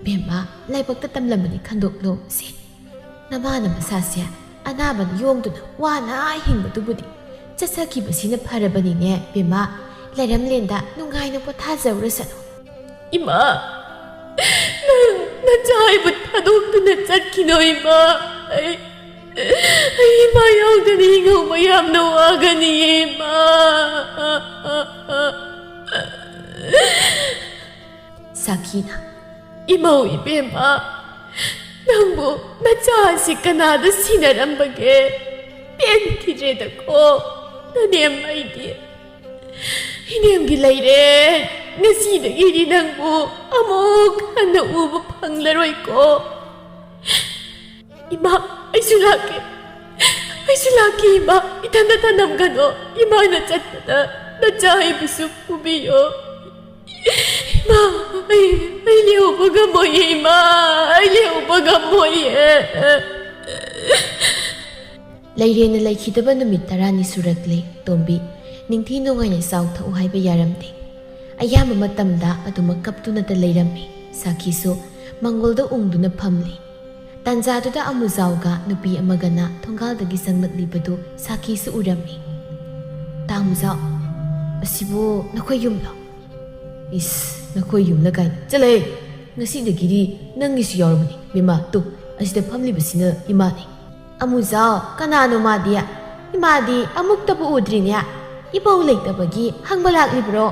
ꯕꯦꯝꯃ ꯂꯥꯏꯕꯛꯇ ꯇꯝꯂꯝꯕꯅꯤ ꯈꯟꯗꯣꯛꯂꯣ ꯁꯤ ꯅꯃꯥꯅ ꯃꯁꯥꯁꯦ ꯑꯅꯥꯕꯅ ꯌꯣꯝꯗꯨꯅ ꯋꯥꯅ ꯍꯤꯡꯕꯗꯨꯕꯨꯗꯤ ꯆꯠꯆꯈꯤꯕꯁꯤꯅ ꯐꯔꯕꯅꯤꯅꯦ ꯕꯦꯝꯃ ꯂꯩꯔꯝꯂꯦꯟꯗ ꯅꯨꯡꯉꯥꯏꯅ ꯄꯣꯊꯥꯖꯧꯔꯁꯅꯨ 이마 ꯅꯪ ꯅꯆꯥ ꯑꯩꯕꯨ ꯊꯥꯗꯣꯛꯇꯨꯅ ꯆꯠꯈꯤꯅꯣ 이마 ꯑꯩ 이마 ꯌꯥꯎꯗꯅ ꯍꯤꯡꯍꯧꯕ ꯌꯥꯝꯅ ꯋꯥꯒꯅꯤ 이마 ꯁꯥꯈꯤꯅ 이마우 이베마 ꯅꯪꯕꯨ ꯅꯆꯥꯁꯤ ꯀꯅꯥꯗ ꯁꯤꯟꯅꯔꯝꯕꯒꯦ ꯄꯦꯟꯈꯤꯗ꯭ꯔꯦꯗꯀꯣ ꯅꯅꯦꯝ ꯑꯩꯗꯤ 이nem기 ꯂꯩꯔꯦ ꯉꯁꯤꯗꯒꯤꯗꯤ ꯅꯪꯕꯨ ꯑꯃꯨꯛ ꯍꯟꯅ ꯎꯕ ꯐꯪꯂꯔꯣꯏꯀꯣ 이마 ꯑꯩꯁꯨ ꯂꯥꯛꯀꯦ 이마 이탄다 ꯊꯅꯝꯒꯅꯣ 이마ꯅ ꯆꯠꯄꯗ ꯅꯆꯥ ꯑꯩꯕꯨꯁꯨ ꯄꯨꯕꯤꯌꯣ 이마 ꯑꯩ ꯂꯦꯎꯕ ꯉꯝꯃꯣꯏꯌꯦ 이마 ꯑꯩ ꯂꯦꯎꯕ ꯉꯝꯃꯣꯏꯌꯦ ꯂꯩꯔꯦꯅ ꯂꯩꯈꯤꯗꯕ ꯅꯨꯃꯤꯠ 10ꯅꯤ ꯁꯨꯔꯛꯂꯦ ꯇꯣꯝꯕꯤ ꯅꯤꯡꯊꯤ ꯅꯨꯡꯉꯥꯏꯅ ꯆꯥꯎꯊꯣꯛꯎ ꯍꯥꯏꯕ ꯌꯥꯔꯝꯗꯦ ꯑꯌꯥꯝꯕ ꯃꯇꯝꯗ ꯑꯗꯨꯃꯛ ꯀꯞꯇꯨꯅꯇ ꯂꯩꯔꯝꯃꯤ ꯁꯥꯈꯤꯁꯨ ꯃꯪꯒꯣꯜꯗ ꯎꯡꯗꯨꯅ ꯐꯝꯂꯤ ꯇꯥꯟꯖꯥꯗꯨꯗ ꯑꯃꯨꯖꯥꯎꯒ ꯅꯨꯄꯤ ꯑꯃꯒꯅ ꯊꯣꯡꯒꯥꯜꯗꯒꯤ ꯆꯪꯂꯛꯂꯤꯕꯗꯨ ꯁꯥꯈꯤꯁꯨ ꯎꯔꯝꯃꯤ ꯇꯥꯃꯨꯖꯥꯎ ꯑꯁꯤꯕꯨ ꯅꯈꯣꯏ ꯌꯨꯝꯂꯣ ꯏꯁ ꯅꯈꯣꯏ ꯌꯨꯝꯂ ꯀꯥꯏꯅ ꯆꯠꯂꯦ ꯉꯁꯤꯗꯒꯤꯗꯤ ꯅꯪꯒꯤꯁꯨ ꯌꯥꯎꯔꯕꯅꯤ ꯕꯦꯝꯃ ꯇꯨ ꯑꯁꯤꯗ ꯐꯝꯂꯤꯕꯁꯤꯅ ꯏꯃꯥꯅꯤ ꯑꯃꯨꯖꯥꯎ ꯀꯅꯥꯅꯣ ꯃꯥꯗꯤ ꯏꯃꯥꯗꯤ ꯑꯃꯨꯛꯇꯕꯨ ꯎꯗ꯭ꯔꯤꯅꯦ ꯏꯄꯧ ꯂꯩꯇꯕꯒꯤ ꯍꯪꯕ ꯂꯥꯛꯂꯤꯕ꯭ꯔꯣ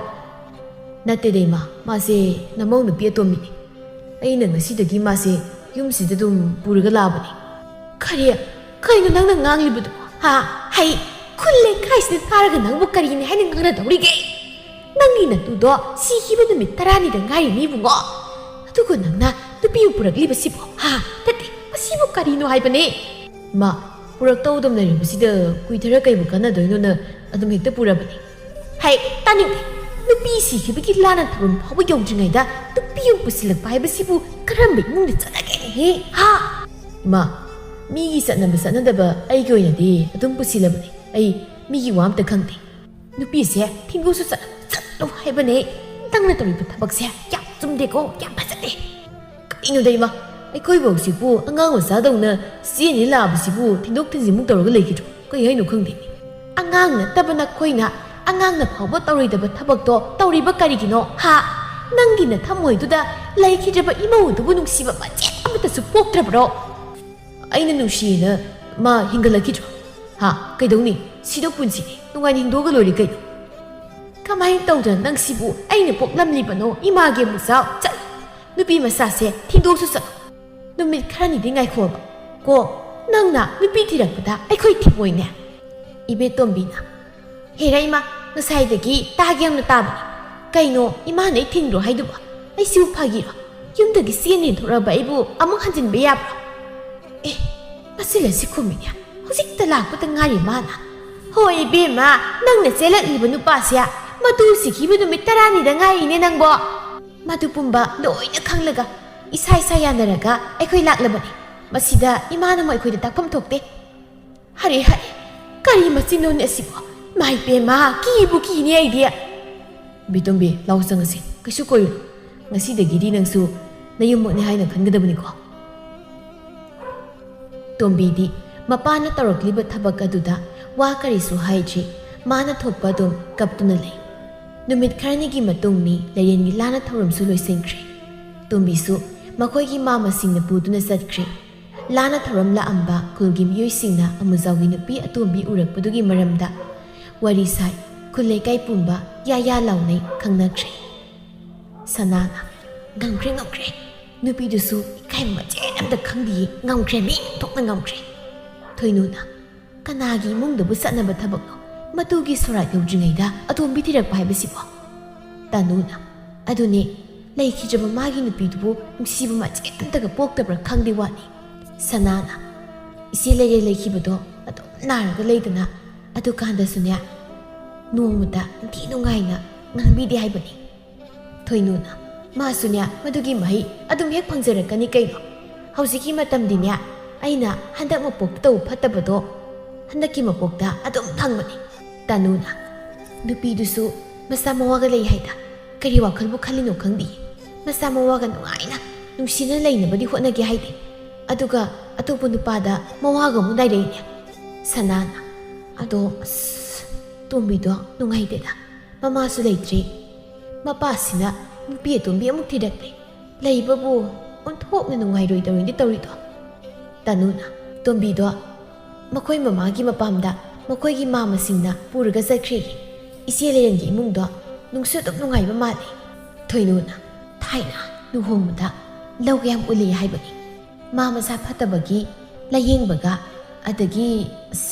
ꯅꯠꯇꯦꯗ ꯏꯃꯥ ꯃꯥꯁꯦ ꯅꯃꯧ ꯅꯨꯄꯤ ꯑꯇꯣꯝꯕꯤꯅꯤ ꯑꯩꯅ ꯉꯁꯤꯗꯒꯤ ꯃꯥꯁꯦ ꯌꯨꯝꯁꯤꯗ ꯑꯗꯨꯝ ꯄꯨꯔꯒ ꯂꯥꯛꯑꯕꯅꯤ ꯀꯩꯅꯣ ꯅꯪꯅ ꯉꯥꯡꯂꯤꯕꯗꯨ ꯍꯥ ꯍꯩ ꯈꯨꯜ ꯂꯩꯀꯥꯏꯁꯤꯗ ꯊꯥꯔꯒ ꯅꯪꯕꯨ ꯀꯔꯤꯅꯤ ꯍꯥꯏꯅ ꯉꯥꯡꯅꯗꯧꯔꯤꯒꯦ ꯅꯪꯒꯤ ꯅꯇꯨꯗꯣ ꯁꯤꯈꯤꯕ ꯅꯨꯃꯤꯠ 10ꯅꯤꯗ ꯉꯥꯏꯔꯤꯅꯤ ꯏꯕꯨꯡꯉꯣ ꯑꯗꯨꯒ ꯅꯪꯅ ꯅꯨꯄꯤꯕꯨ ꯄꯨꯔꯛꯂꯤꯕꯁꯤꯕꯨ ꯅꯠꯇꯦ ꯃꯁꯤꯕꯨ ꯀꯔꯤꯅꯣ ꯍꯥꯏꯕꯅꯦ ꯏꯃꯥ ꯄꯨꯔꯛꯇꯧꯗꯝ ꯂꯩꯔꯤꯕꯁꯤꯗ ꯀꯨꯏꯊꯔ ꯀꯩꯕꯨ ꯀꯥꯟꯅꯗꯣꯏꯅꯣꯅ ꯑꯗꯨꯝ ꯍꯦꯛꯇ ꯄꯨꯔꯕꯅꯤ ꯍꯩ ꯇꯥꯅꯤꯡꯗꯦ ꯅꯨꯄꯤ ꯁꯤꯈꯤꯕꯒꯤ ꯂꯥꯟꯅ ꯊꯧꯔꯝ ꯐꯥꯎꯕ ꯌꯧꯗ꯭ꯔꯤꯉꯩꯗ ꯅꯨꯄꯤ ꯑꯃ ꯄꯨꯁꯤꯜꯂꯛꯄ ꯍꯥꯏꯕꯁꯤꯕꯨ ꯀꯔꯝꯕ ꯏꯃꯨꯡꯗ ꯆꯠꯅꯒꯦꯅꯦꯍꯦ ꯏꯃꯥ ꯃꯤꯒꯤ ꯆꯠꯅꯕ ꯆꯠꯅꯗꯕ ꯑꯩꯒꯤ ꯑꯣꯏꯅꯗꯤ ꯑꯗꯨꯝ ꯄꯨꯁꯤꯜꯂꯕꯅꯤ ꯑꯩ ꯃꯤꯒꯤ ꯋꯥ ꯑꯝꯇ ꯈꯪꯗꯦ ꯅꯨꯄꯤꯁꯦ ꯊꯤꯡꯗꯣꯛꯁꯨ ꯆꯠꯂꯣ ꯍꯥꯏꯕꯅꯦ ꯅꯪꯅ ꯇꯧꯔꯤꯕ ꯊꯕꯛꯁꯦ ꯌꯥꯝ ꯆꯨꯝꯗꯦꯀꯣ ꯌꯥꯝ ꯐꯖꯗꯦ ꯀꯩꯅꯣꯗ ꯏꯃꯥ ꯑꯩꯈꯣꯏꯕꯨ ꯍꯧꯖꯤꯛꯄꯨ ꯑꯉꯥꯡ ꯃꯆꯥꯗꯧꯅ ꯆꯦꯅꯤ ꯂꯥꯛꯑꯕꯁꯤꯕꯨ ꯊꯤꯟꯗꯣꯛ ꯊꯤꯟꯖꯤꯟꯃꯨꯛ ꯇꯧꯔꯒ ꯂꯩꯈꯤꯗ꯭ꯔꯣ ꯀꯩ ꯍꯥꯏꯅꯣ ꯈꯪꯗꯦ ꯑꯉꯥꯡ ꯅꯠꯇꯕ ꯅꯈꯣꯏꯅ ꯑꯉꯥꯡꯅ ꯐꯥꯎꯕ ꯇꯧꯔꯣꯏꯗꯕ ꯊꯕꯛꯇꯣ ꯇꯧꯔꯤꯕ ꯀꯔꯤꯒꯤꯅꯣ ꯅꯪꯒꯤ ꯅꯊꯝꯃꯣꯏꯗꯨꯗ ꯂꯩꯈꯤꯗ꯭ꯔꯕ ꯏꯃꯧꯗꯨꯕꯨ ꯅꯨꯡꯁꯤꯕ ꯃꯆꯦꯠ ꯑꯃꯠꯇꯁꯨ ꯄꯣꯛꯇ꯭ꯔꯕ꯭ꯔꯣ ꯑꯩꯅ ꯅꯨꯡꯁꯤꯌꯦꯅ ꯃꯥ ꯍꯤꯡꯒꯠꯂꯛꯈꯤꯗ꯭ꯔꯣ ꯀꯩꯗꯧꯅꯤ ꯁꯤꯗꯣ ꯄꯨꯟꯁꯤꯅꯤ ꯅꯨꯡꯉꯥꯏꯅ ꯍꯤꯡꯗꯣꯛꯑꯒ ꯂꯣꯏꯔꯦ ꯀꯩꯅꯣ ꯀꯃꯥꯏꯅ ꯇꯧꯗꯅ ꯅꯪꯁꯤꯕꯨ ꯑꯩꯅ ꯄꯣꯛꯂꯝꯂꯤꯕꯅꯣ ꯏꯃꯥꯒꯤ ꯑꯃꯨꯆꯥꯎ ꯆꯠꯂꯣ ꯅꯨꯄꯤ ꯃꯆꯥꯁꯦ ꯊꯤꯟꯗꯣꯛꯁꯨ ꯆꯠꯂꯣ ꯅꯨꯃꯤꯠ ꯈꯔꯅꯤꯗꯤ ꯉꯥꯏꯈꯣꯕ ꯀꯣ ꯅꯪꯅ ꯅꯨꯄꯤ ꯊꯤꯔꯛꯄꯗ ꯑꯩꯈꯣꯏ ꯊꯤꯡꯉꯣꯏꯅꯦ ꯏꯕꯦꯇꯣꯝꯕꯤꯅ ꯍꯦꯔ ꯏꯃꯥ ꯉꯁꯥꯏꯗꯒꯤ ꯇꯥꯒꯦ ꯌꯥꯝꯅ ꯇꯥꯕꯅꯤ ꯀꯩꯅꯣ ꯏꯃꯥꯅ ꯑꯩ ꯊꯤꯡꯗ꯭ꯔꯣ ꯍꯥꯏꯗꯨꯕ ꯑꯩꯁꯤꯕꯨ ꯐꯥꯒꯤꯔꯣ ꯌꯨꯝꯗꯒꯤ ꯆꯦꯟꯊꯣꯔꯛꯑꯕ ꯑꯩꯕꯨ ꯑꯃꯨꯛ ꯍꯟꯖꯤꯟꯕ ꯌꯥꯕ꯭ꯔꯣ ꯃꯁꯤꯂꯁꯤ ꯈꯨꯝꯃꯤꯅꯦ ꯍꯧꯖꯤꯛꯇ ꯂꯥꯛꯄꯗ ꯉꯥꯏꯔꯤ ꯃꯥꯅ ꯍꯣꯏ ꯏꯕꯦꯝꯃ ꯅꯪꯅ ꯆꯦꯜꯂꯛꯂꯤꯕ ꯅꯨꯄꯥꯁꯦ ꯃꯇꯨ ꯁꯤꯈꯤꯕ ꯅꯨꯃꯤꯠ 10ꯅꯤꯗ ꯉꯥꯏꯔꯤꯅꯦ ꯅꯪꯕꯣ ꯃꯗꯨ ꯄꯨꯝꯕ ꯂꯣꯏꯅ ꯈꯪꯂꯒ ꯏꯁꯥ ꯌꯥꯅꯔꯒ ꯑꯩꯈꯣꯏ ꯂꯥꯛꯂꯕꯅꯤ ꯃꯁꯤꯗ ꯏꯃꯥꯅꯃꯨꯛ ꯑꯩꯈꯣꯏꯗ ꯇꯥꯛꯐꯝ ꯊꯣꯛꯇꯦ ꯍꯔꯦ ꯀꯔꯤ ꯃꯆꯤꯟꯅꯣꯅꯦ ꯑꯁꯤꯕꯣ ꯃꯥꯏ ꯄꯦꯝꯃ ꯀꯤꯕꯨ ꯀꯤꯅꯤ ꯑꯩꯗꯤ ꯕꯤꯇꯣꯝꯕꯤ ꯂꯥꯎ ꯆꯪꯉꯁꯤ ꯀꯩꯁꯨ ꯀꯣꯏꯔꯨꯅꯨ ꯉꯁꯤꯗꯒꯤꯗꯤ ꯅꯪꯁꯨ ꯅꯌꯨꯝꯃꯛꯅꯤ ꯍꯥꯏꯅ ꯈꯟꯒꯗꯕꯅꯤꯀꯣ ꯇꯣꯝꯕꯤꯗꯤ ꯃꯄꯥꯅ ꯇꯧꯔꯛꯂꯤꯕ ꯊꯕꯛ ꯑꯗꯨꯗ ꯋꯥ ꯀꯔꯤꯁꯨ ꯍꯥꯏꯗ꯭ꯔꯤ ꯃꯥꯅ ꯊꯣꯛꯄ ꯑꯗꯨꯝ ꯀꯞꯇꯨꯅ ꯂꯩ ꯅꯨꯃꯤꯠ ꯈꯔꯅꯤꯒꯤ ꯃꯇꯨꯡꯅꯤ ꯂꯩꯔꯦꯟꯒꯤ ꯂꯥꯟꯅ ꯊꯧꯔꯝꯁꯨ ꯂꯣꯏꯁꯤꯟꯈ꯭ꯔꯦ ꯇꯣꯝꯕꯤꯁꯨ ꯃꯈꯣꯏꯒꯤ ꯃꯥꯃꯁꯤꯡꯅ ꯄꯨꯗꯨꯅ ꯆꯠꯈ꯭ꯔꯦ ꯂꯥꯟꯅ ꯊꯧꯔꯝ ꯂꯥꯛꯑꯝꯕ ꯈꯨꯜꯒꯤ ꯃꯤꯑꯣꯏꯁꯤꯡꯅ ꯑꯃꯨꯖꯥꯎꯒꯤ ꯅꯨꯄꯤ ꯑꯇꯣꯝꯕꯤ ꯎꯔꯛꯄꯗꯨꯒꯤ ꯃꯔꯝꯗ ꯋꯥꯔꯤ ꯁꯥꯏ ꯈꯨꯜ ꯂꯩꯀꯥꯏ ꯄꯨꯝꯕ ꯌꯥ ꯂꯥꯎꯅꯩ ꯈꯪꯅꯈ꯭ꯔꯦ ꯁꯅꯥꯅ ꯉꯝꯈ꯭ꯔꯦ ꯅꯨꯄꯤꯗꯨꯁꯨ ꯏꯀꯥꯏꯕ ꯃꯆꯦꯠ ꯑꯝꯇ ꯈꯪꯗꯤꯌꯦ ꯉꯝꯈ꯭ꯔꯦ ꯃꯤ ꯊꯣꯛꯅ ꯉꯝꯈ꯭ꯔꯦ ꯊꯣꯏꯅꯨꯅ ꯀꯅꯥꯒꯤ ꯏꯃꯨꯡꯗꯕꯨ ꯆꯠꯅꯕ ꯊꯕꯛꯅꯣ ꯃꯇꯨꯒꯤ ꯁꯣꯔꯥꯠ ꯌꯧꯗ꯭ꯔꯤꯉꯩꯗ ꯑꯇꯣꯝꯕꯤ ꯊꯤꯔꯛꯄ ꯍꯥꯏꯕꯁꯤꯕꯣ ꯇꯥꯅꯨꯅ ꯑꯗꯨꯅꯦ ꯂꯩꯈꯤꯗ꯭ꯔꯕ ꯃꯥꯒꯤ ꯅꯨꯄꯤꯗꯨꯕꯨ ꯅꯨꯡꯁꯤꯕ ꯃꯆꯦꯠ ꯑꯝꯇꯒ ꯄꯣꯛꯇꯕ꯭ꯔꯥ ꯈꯪꯗꯦ ꯋꯥꯅꯤ ꯁꯅꯥꯅ ꯏꯆꯦ ꯂꯩꯔꯦ ꯂꯩꯈꯤꯕꯗꯣ ꯑꯗꯨꯝ ꯅꯥꯔꯒ ꯂꯩꯗꯅ ꯑꯗꯨꯀꯥꯟꯗꯁꯨꯅꯦ ꯅꯣꯡꯃꯇ ꯅꯤꯡꯊꯤ ꯅꯨꯡꯉꯥꯏꯅ ꯉꯥꯡꯕꯤꯗꯦ ꯍꯥꯏꯕꯅꯤ ꯊꯣꯏꯅꯨꯅ ꯃꯥꯁꯨꯅꯦ ꯃꯗꯨꯒꯤ ꯃꯍꯩ ꯑꯗꯨꯝ ꯍꯦꯛ ꯐꯪꯖꯔꯛꯀꯅꯤ ꯀꯩꯅꯣ ꯍꯧꯖꯤꯛꯀꯤ ꯃꯇꯝꯗꯤꯅꯦ ꯑꯩꯅ ꯍꯟꯗꯛ ꯃꯄꯣꯛꯇ ꯇꯧꯕ ꯐꯠꯇꯕꯗꯣ ꯍꯟꯗꯛꯀꯤ ꯃꯄꯣꯛꯇ ꯑꯗꯨꯝ ꯐꯪꯕꯅꯤ ꯇꯥꯅꯨꯅ ꯅꯨꯄꯤꯗꯨꯁꯨ ꯃꯆꯥ ꯃꯋꯥꯒ ꯂꯩ ꯍꯥꯏꯗ ꯀꯔꯤ ꯋꯥꯈꯜꯕꯨ ꯈꯜꯂꯤꯅꯣ ꯈꯪꯗꯦ ꯃꯆꯥ ꯃꯋꯥꯒ ꯅꯨꯡꯉꯥꯏꯅ ꯅꯨꯡꯁꯤꯅ ꯂꯩꯅꯕꯗꯤ ꯍꯣꯠꯅꯒꯦ ꯍꯥꯏꯗꯦ ꯑꯗꯨꯒ ꯑꯇꯣꯞꯄ ꯅꯨꯄꯥꯗ ꯃꯋꯥꯒ ꯑꯃꯨꯛ ꯅꯥꯏꯔꯛꯏꯅꯦ ꯁꯅꯥꯅ ꯑꯗꯣ ꯇꯣꯝꯕꯤꯗꯣ ꯅꯨꯡꯉꯥꯏꯇꯦꯗ ꯃꯃꯥꯁꯨ ꯂꯩꯇ꯭ꯔꯤ ꯃꯄꯥꯁꯤꯅ ꯅꯨꯄꯤ ꯑꯇꯣꯝꯕꯤ ꯑꯃꯨꯛ ꯊꯤꯔꯛꯂꯦ ꯂꯩꯕꯕꯨ ꯑꯣꯟꯊꯣꯛꯅ ꯅꯨꯡꯉꯥꯏꯔꯣꯏꯗꯧꯔꯤꯗꯤ ꯇꯧꯔꯤꯗꯣ ꯇꯥꯅꯨꯅ ꯇꯣꯝꯕꯤꯗꯣ ꯃꯈꯣꯏ ꯃꯃꯥꯒꯤ ꯃꯄꯥꯝꯗ ꯃꯈꯣꯏꯒꯤ ꯃꯥꯃꯁꯤꯡꯅ ꯄꯨꯔꯒ ꯆꯠꯈ꯭ꯔꯦ ꯏꯆꯦ ꯂꯩꯔꯟꯒꯤ ꯏꯃꯨꯡꯗꯣ ꯅꯨꯡꯁꯨ ꯑꯗꯨꯝ ꯅꯨꯡꯉꯥꯏꯕ ꯃꯥꯜꯂꯤ ꯊꯣꯏꯅꯨꯅ ꯊꯥꯏꯅ ꯂꯨꯍꯣꯡꯕꯗ ꯂꯧꯒ ꯌꯥꯝ ꯎꯜꯂꯤ ꯍꯥꯏꯕꯅꯤ ꯃꯥ ꯃꯁꯥ ꯐꯠꯇꯕꯒꯤ ꯂꯥꯌꯦꯡꯕꯒ ꯑꯗꯒꯤ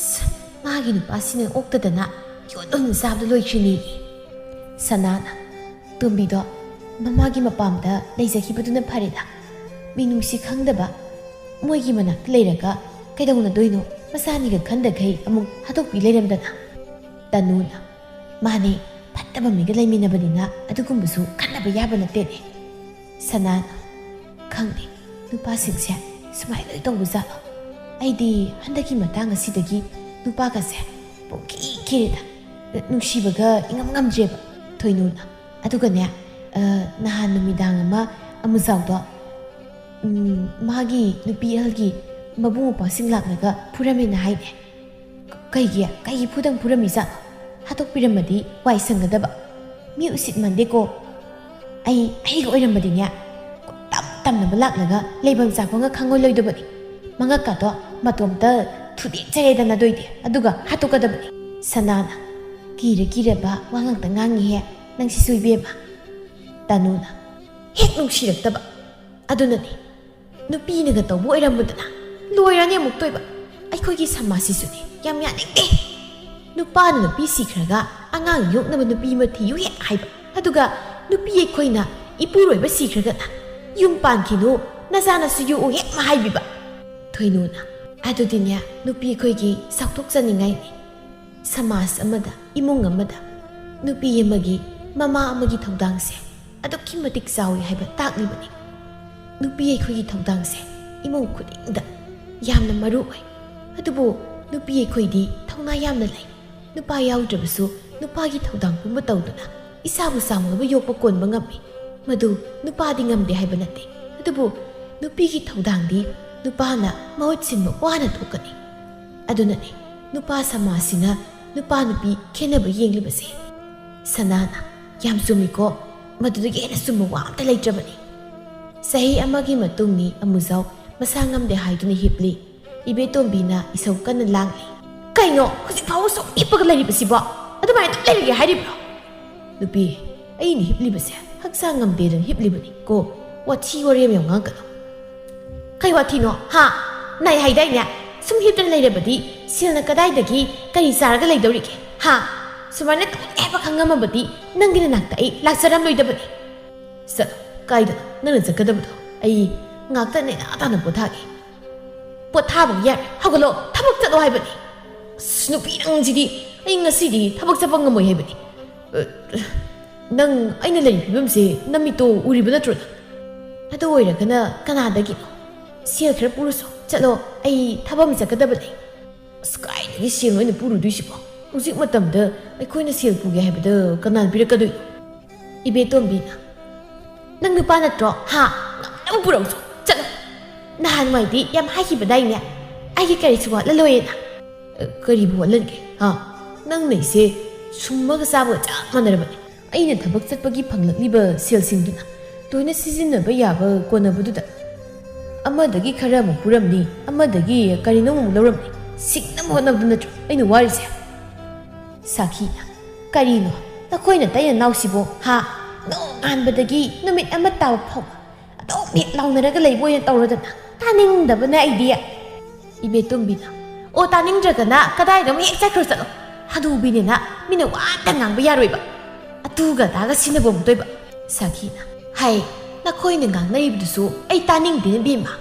ꯃꯥꯒꯤ ꯅꯨꯄꯥꯁꯤꯅ ꯑꯣꯛꯇꯗꯅ ꯌꯣꯟ ꯆꯥꯕꯗ ꯂꯣꯏꯈ꯭ꯔꯤꯅꯤ ꯁꯅꯥꯅ ꯇꯣꯝꯕꯤꯗꯣ ꯃꯃꯥꯒꯤ ꯃꯄꯥꯝꯗ ꯂꯩꯖꯈꯤꯕꯗꯨꯅ ꯐꯔꯦꯗ ꯃꯤꯅꯨꯡꯁꯤ ꯈꯪꯗꯕ ꯃꯣꯏꯒꯤ ꯃꯅꯥꯛꯇ ꯂꯩꯔꯒ ꯀꯩꯗꯧꯅꯗꯣꯏꯅꯣ ꯃꯆꯥꯅꯤꯒ ꯈꯟꯗꯈꯩ ꯑꯃꯨꯛ ꯍꯥꯠꯇꯣꯛꯄꯤ ꯂꯩꯔꯝꯗꯅ ꯇꯥꯅꯨꯅ ꯃꯥꯅꯦ ꯐꯠꯇꯕ ꯃꯤꯒ ꯂꯩꯃꯤꯟꯅꯕꯅꯤꯅ ꯑꯗꯨꯒꯨꯝꯕꯁꯨ ꯈꯟꯅꯕ ꯌꯥꯕ ꯅꯠꯇꯦꯅꯦ ꯁꯅꯥꯅ ꯈꯪꯗꯦ ꯅꯨꯄꯥꯁꯤꯡꯁꯦ ꯁꯨꯃꯥꯏꯅ ꯂꯣꯏ ꯇꯧꯕ ꯖꯥꯠꯂꯣ ꯑꯩꯗꯤ ꯍꯟꯗꯛꯀꯤ ꯃꯇꯥꯡ ꯑꯁꯤꯗꯒꯤ ꯅꯨꯄꯥꯒꯁꯦ ꯄꯨꯡꯀꯤꯔꯦꯗ ꯅꯨꯡꯁꯤꯕꯒ ꯏꯉꯝ ꯉꯝꯗ꯭ꯔꯦꯕ ꯊꯣꯏꯅꯨꯅ ꯑꯗꯨꯒꯅꯦ ꯅꯍꯥꯟ ꯅꯨꯃꯤꯗꯥꯡ ꯑꯃ ꯑꯃꯨꯖꯥꯎꯗꯣ ꯃꯥꯒꯤ ꯅꯨꯄꯤ ꯑꯍꯜꯒꯤ ꯃꯕꯨꯡ ꯃꯧꯄ꯭ꯋꯥꯁꯤꯡ ꯂꯥꯛꯂꯒ ꯐꯨꯔꯝꯃꯦꯅ ꯍꯥꯏꯅꯦ ꯀꯩꯒꯤ ꯐꯨꯗꯪ ꯐꯨꯔꯝꯃꯤ ꯖꯥꯠꯅꯣ ꯍꯥꯠꯇꯣꯛꯄꯤꯔꯝꯃꯗꯤ ꯋꯥꯏ ꯁꯪꯒꯗꯕ ꯃꯤ ꯎꯁꯤꯠ ꯃꯟꯗꯦꯀꯣ ꯑꯩꯒ ꯑꯣꯏꯔꯝꯕꯗꯤꯅꯦ ꯇꯝꯅꯕ ꯂꯥꯛꯂꯒ ꯂꯩꯐꯝ ꯆꯥꯐꯝꯒ ꯈꯪꯉꯣꯏꯂꯣꯏꯗꯕꯅꯤ ꯃꯉꯛꯀꯗꯣ ꯃꯇꯣꯝꯇ ꯊꯨꯗꯦꯛꯆꯔꯦꯗꯅ ꯗꯣꯏꯗꯤ ꯑꯗꯨꯒ ꯍꯥꯠꯇꯣꯛꯀꯗꯕꯅꯤ ꯁꯅꯥꯅ ꯀꯤꯔꯕ ꯋꯥ ꯉꯥꯛꯇ ꯉꯥꯡꯉꯤꯍꯦ ꯅꯪ ꯁꯤꯁꯨ ꯏꯕꯦꯝꯃ ꯇꯥꯅꯨꯅ ꯍꯦꯛ ꯅꯨꯡꯁꯤꯔꯛꯇꯕ ꯑꯗꯨꯅꯅꯤ ꯅꯨꯄꯤꯅꯒ ꯇꯧꯕ ꯑꯣꯏꯔꯝꯕꯗꯅ ꯂꯣꯏꯔꯅꯤ ꯑꯃꯨꯛ ꯇꯣꯏꯕ ꯑꯩꯈꯣꯏꯒꯤ ꯁꯃꯥꯖꯁꯤꯁꯨꯅꯦ ꯌꯥꯝ ꯌꯥꯅꯤꯡꯗꯦ ꯅꯨꯄꯥꯅ ꯅꯨꯄꯤ ꯁꯤꯈ꯭ꯔꯒ ꯑꯉꯥꯡ ꯌꯣꯛꯅꯕ ꯅꯨꯄꯤ ꯑꯃ ꯊꯤꯌꯨ ꯍꯦꯛ ꯍꯥꯏꯕ ꯑꯗꯨꯒ ꯅꯨꯄꯤ ꯑꯩꯈꯣꯏꯅ ꯏꯄꯨꯔꯣꯏꯕ ꯁꯤꯈ꯭ꯔꯒꯅ ꯌꯨꯝ ꯄꯥꯟꯈꯤꯅꯨ ꯅꯆꯥꯅꯁꯨ ꯌꯣꯛꯎ ꯍꯦꯛ ꯍꯥꯏꯕꯤꯕ ꯊꯣꯏꯅꯨꯅ ꯑꯗꯨꯗꯤꯅꯦ ꯅꯨꯄꯤ ꯑꯩꯈꯣꯏꯒꯤ ꯆꯥꯎꯊꯣꯛꯆꯅꯤꯡꯉꯥꯏꯅꯤ ꯁꯃꯥꯖ ꯑꯃꯗ ꯏꯃꯨꯡ ꯑꯃꯗ ꯅꯨꯄꯤ ꯑꯃꯒꯤ ꯃꯃꯥ ꯑꯃꯒꯤ ꯊꯧꯗꯥꯡꯁꯦ ꯑꯗꯨꯛꯀꯤ ꯃꯇꯤꯛ ꯆꯥꯎꯏ ꯍꯥꯏꯕ ꯇꯥꯛꯂꯤꯕꯅꯤ ꯅꯨꯄꯤ ꯑꯩꯈꯣꯏꯒꯤ ꯊꯧꯗꯥꯡꯁꯦ ꯏꯃꯨꯡ ꯈꯨꯗꯤꯡꯗ ꯌꯥꯝꯅ ꯃꯔꯨ ꯑꯣꯏ ꯑꯗꯨꯕꯨ ꯅꯨꯄꯤ ꯑꯩꯈꯣꯏꯗꯤ ꯊꯧꯅꯥ ꯌꯥꯝꯅ ꯂꯩ ꯅꯨꯄꯥ ꯌꯥꯎꯗ꯭ꯔꯕꯁꯨ ꯅꯨꯄꯥꯒꯤ ꯊꯧꯗꯥꯡ ꯄꯨꯝꯕ ꯇꯧꯗꯨꯅ ꯏꯁꯥꯕꯨ ꯆꯥꯎꯅꯕ ꯌꯣꯛꯄ ꯀꯣꯟꯕ ꯉꯝꯃꯤ ꯃꯗꯨ ꯅꯨꯄꯥꯗꯤ ꯉꯝꯗꯦ ꯍꯥꯏꯕ ꯅꯠꯇꯦ ꯑꯗꯨꯕꯨ ꯅꯨꯄꯤꯒꯤ ꯊꯧꯗꯥꯡꯗꯤ ꯅꯨꯄꯥꯅ ꯃꯍꯨꯠ ꯁꯤꯟꯕ ꯋꯥꯅ ꯊꯣꯛꯀꯅꯤ ꯑꯗꯨꯅꯅꯤ ꯅꯨꯄꯥ ꯁꯃꯥꯖꯁꯤꯅ ꯅꯨꯄꯥ ꯅꯨꯄꯤ ꯈꯦꯟꯅꯕ ꯌꯦꯡꯂꯤꯕꯁꯦ ꯁꯅꯥꯅ ꯌꯥꯝ ꯆꯨꯝꯃꯤꯀꯣ ꯃꯗꯨꯗꯒꯤ ꯍꯦꯟꯅ ꯆꯨꯝꯕ ꯋꯥ ꯑꯝꯇ ꯂꯩꯇ꯭ꯔꯕꯅꯤ ꯆꯍꯤ ꯑꯃꯒꯤ ꯃꯇꯨꯡꯅꯤ ꯑꯃꯨꯖꯥꯎ ꯃꯁꯥ ꯉꯝꯗꯦ ꯍꯥꯏꯗꯨꯅ ꯍꯤꯞꯂꯤ ꯏꯕꯦꯇꯣꯝꯕꯤꯅ ꯏꯁꯧ ꯀꯟꯅ ꯂꯥꯡꯂꯤ ꯀꯩꯅꯣ ꯍꯧꯖꯤꯛ ꯐꯥꯎꯕ ꯁꯨꯝ ꯍꯤꯞꯄꯒ ꯂꯩꯔꯤꯕꯁꯤꯕꯣ ꯑꯗꯨꯃꯥꯏꯅ ꯑꯗꯨꯝ ꯂꯩꯔꯒꯦ ꯍꯥꯏꯔꯤꯕ꯭ꯔꯣ ꯅꯨꯄꯤ ꯑꯩꯅ ꯍꯤꯞꯂꯤꯕꯁꯦ ꯍꯛꯆꯥꯡ ꯉꯝꯗꯦꯗꯅ ꯍꯤꯞꯂꯤꯕꯅꯤ ꯀꯣ ꯋꯥꯊꯤ ꯋꯥꯔꯦꯝ ꯌꯥꯝ ꯉꯥꯡꯒꯅꯨ ꯀꯩ ꯋꯥꯊꯤꯅꯣ ꯍꯥ ꯅꯥꯏ ꯍꯥꯏꯗꯥꯏꯅꯦ ꯁꯨꯝ ꯍꯤꯞꯇꯅ ꯂꯩꯔꯕꯗꯤ ꯁꯤꯜꯅ ꯀꯗꯥꯏꯗꯒꯤ ꯀꯔꯤ ꯆꯥꯔꯒ ꯂꯩꯗꯧꯔꯤꯒꯦ ꯍꯥ ꯁꯨꯃꯥꯏꯅ ꯇꯧꯅꯤ ꯍꯥꯏꯕ ꯈꯪꯉꯝꯃꯕꯗꯤ ꯅꯪꯒꯤ ꯅꯅꯥꯛꯇ ꯑꯩ ꯂꯥꯛꯆꯔꯝꯂꯣꯏꯗꯕꯅꯤ ꯆꯠꯂꯣ ꯀꯥꯏꯗꯅꯣ ꯅꯪꯅ ꯆꯠꯀꯗꯕꯗꯣ ꯑꯩ ꯉꯥꯛꯇ ꯅꯦꯅꯥ ꯇꯥꯅ ꯄꯣꯊꯥꯒꯦ ꯄꯣꯊꯥꯕ ꯌꯥꯔꯦ ꯍꯧꯒꯠꯂꯣ ꯊꯕꯛ ꯆꯠꯂꯣ ꯍꯥꯏꯕꯅꯤ ꯑꯁ ꯅꯨꯄꯤ ꯅꯪꯁꯤꯗꯤ ꯑꯩ ꯉꯁꯤꯗꯤ ꯊꯕꯛ ꯆꯠꯄ ꯉꯝꯃꯣꯏ ꯍꯥꯏꯕꯅꯤ ꯅꯪ ꯑꯩꯅ ꯂꯩꯔꯤꯕ ꯐꯤꯕꯝꯁꯦ ꯅꯃꯤꯠꯇꯣ ꯎꯔꯤꯕ ꯅꯠꯇ꯭ꯔꯣ ꯑꯗꯨ ꯑꯣꯏꯔꯒꯅ ꯀꯅꯥꯗꯒꯤꯅꯣ ꯁꯦꯜ ꯈꯔ ꯄꯨꯔꯁꯨ ꯆꯠꯂꯣ ꯑꯩ ꯊꯕꯛ ꯑꯃ ꯆꯠꯀꯗꯕ ꯂꯩ ꯑꯁ ꯀꯥꯏꯗꯒꯤ ꯁꯦꯜ ꯑꯣꯏꯅ ꯄꯨꯔꯨꯗꯣꯏꯁꯤꯕꯣ ꯍꯧꯖꯤꯛ ꯃꯇꯝꯗ ꯑꯩꯈꯣꯏꯅ ꯁꯦꯜ ꯄꯨꯒꯦ ꯍꯥꯏꯕꯗ ꯀꯅꯥꯅ ꯄꯤꯔꯛꯀꯗꯣꯏꯅꯣ ꯏꯕꯦꯇꯣꯝꯕꯤꯅ ꯅꯪ ꯅꯨꯄꯥ ꯅꯠꯇ꯭ꯔꯣ ꯍꯥ ꯉꯝꯅꯕ ꯄꯨꯔꯛꯎꯁꯨ ꯆꯠꯂꯣ ꯅꯍꯥꯟꯋꯥꯏꯗꯤ ꯌꯥꯝ ꯍꯥꯏꯈꯤꯕꯗꯥꯏꯅꯦ ꯑꯩꯒꯤ ꯀꯔꯤꯁꯨ ꯋꯥꯠꯂꯂꯣꯏꯌꯦꯅ ꯀꯔꯤꯕꯨ ꯋꯥꯠꯂꯟꯒꯦ ꯍꯥ ꯅꯪꯅ ꯏꯁꯦ ꯁꯨꯝꯃꯒ ꯆꯥꯕꯒ ꯆꯞ ꯃꯥꯟꯅꯔꯕꯅꯤ ꯑꯩꯅ ꯊꯕꯛ ꯆꯠꯄꯒꯤ ꯐꯪꯂꯛꯂꯤꯕ ꯁꯦꯜꯁꯤꯡꯗꯨꯅ ꯇꯣꯏꯅ ꯁꯤꯖꯤꯟꯅꯕ ꯌꯥꯕ ꯀꯣꯟꯅꯕꯗꯨꯗ ꯑꯃꯗꯒꯤ ꯈꯔ ꯑꯃꯨꯛ ꯄꯨꯔꯝꯅꯤ ꯑꯃꯗꯒꯤ ꯀꯔꯤꯅꯣ ꯑꯃꯨꯛ ꯂꯧꯔꯝꯅꯤ ꯁꯤꯡꯅꯕ ꯍꯣꯠꯅꯕꯗꯨ ꯅꯠꯇ꯭ꯔꯣ ꯑꯩꯅ ꯋꯥꯔꯤꯁꯦ ꯁꯥꯈꯤꯅ ꯀꯔꯤꯅꯣ ꯅꯈꯣꯏꯅ ꯇꯩꯅ ꯅꯥꯎꯁꯤꯕꯣ ꯍꯥ ꯅꯣꯡꯉꯥꯟꯕꯗꯒꯤ ꯅꯨꯃꯤꯠ ꯑꯃ ꯇꯥꯕ ꯐꯥꯎꯕ ꯑꯗꯨꯝ ꯍꯦꯛ ꯂꯥꯎꯅꯔꯒ ꯂꯩꯕ ꯑꯣꯏꯅ ꯇꯧꯔꯗꯅ ꯇꯥꯅꯤꯡꯗꯕꯅ ꯑꯩꯗꯤ ꯏꯕꯦꯇꯣꯝꯕꯤꯅ ꯑꯣ ꯇꯥꯅꯤꯡꯗ꯭ꯔꯒꯅ ꯀꯗꯥꯏꯗ ꯑꯃꯨꯛ ꯍꯦꯛ ꯆꯠꯈ꯭ꯔꯣ ꯆꯠꯂꯣ ꯍꯅꯨꯕꯤꯅꯤꯅ ꯃꯤꯅ ꯋꯥ ꯑꯝꯇ ꯉꯥꯡꯕ ꯌꯥꯔꯣꯏꯕ ꯑꯗꯨꯒ ꯇꯥꯒ ꯁꯤꯟꯅꯕ ꯑꯃꯨꯛꯇꯣꯏꯕ ꯁꯥꯈꯤꯅ ꯍꯥꯏ ꯅꯈꯣꯏꯅ ꯉꯥꯡꯅꯔꯤꯕꯗꯨꯁꯨ ꯑꯩ ꯇꯥꯅꯤꯡꯗꯦꯅ ꯕꯦꯝꯃ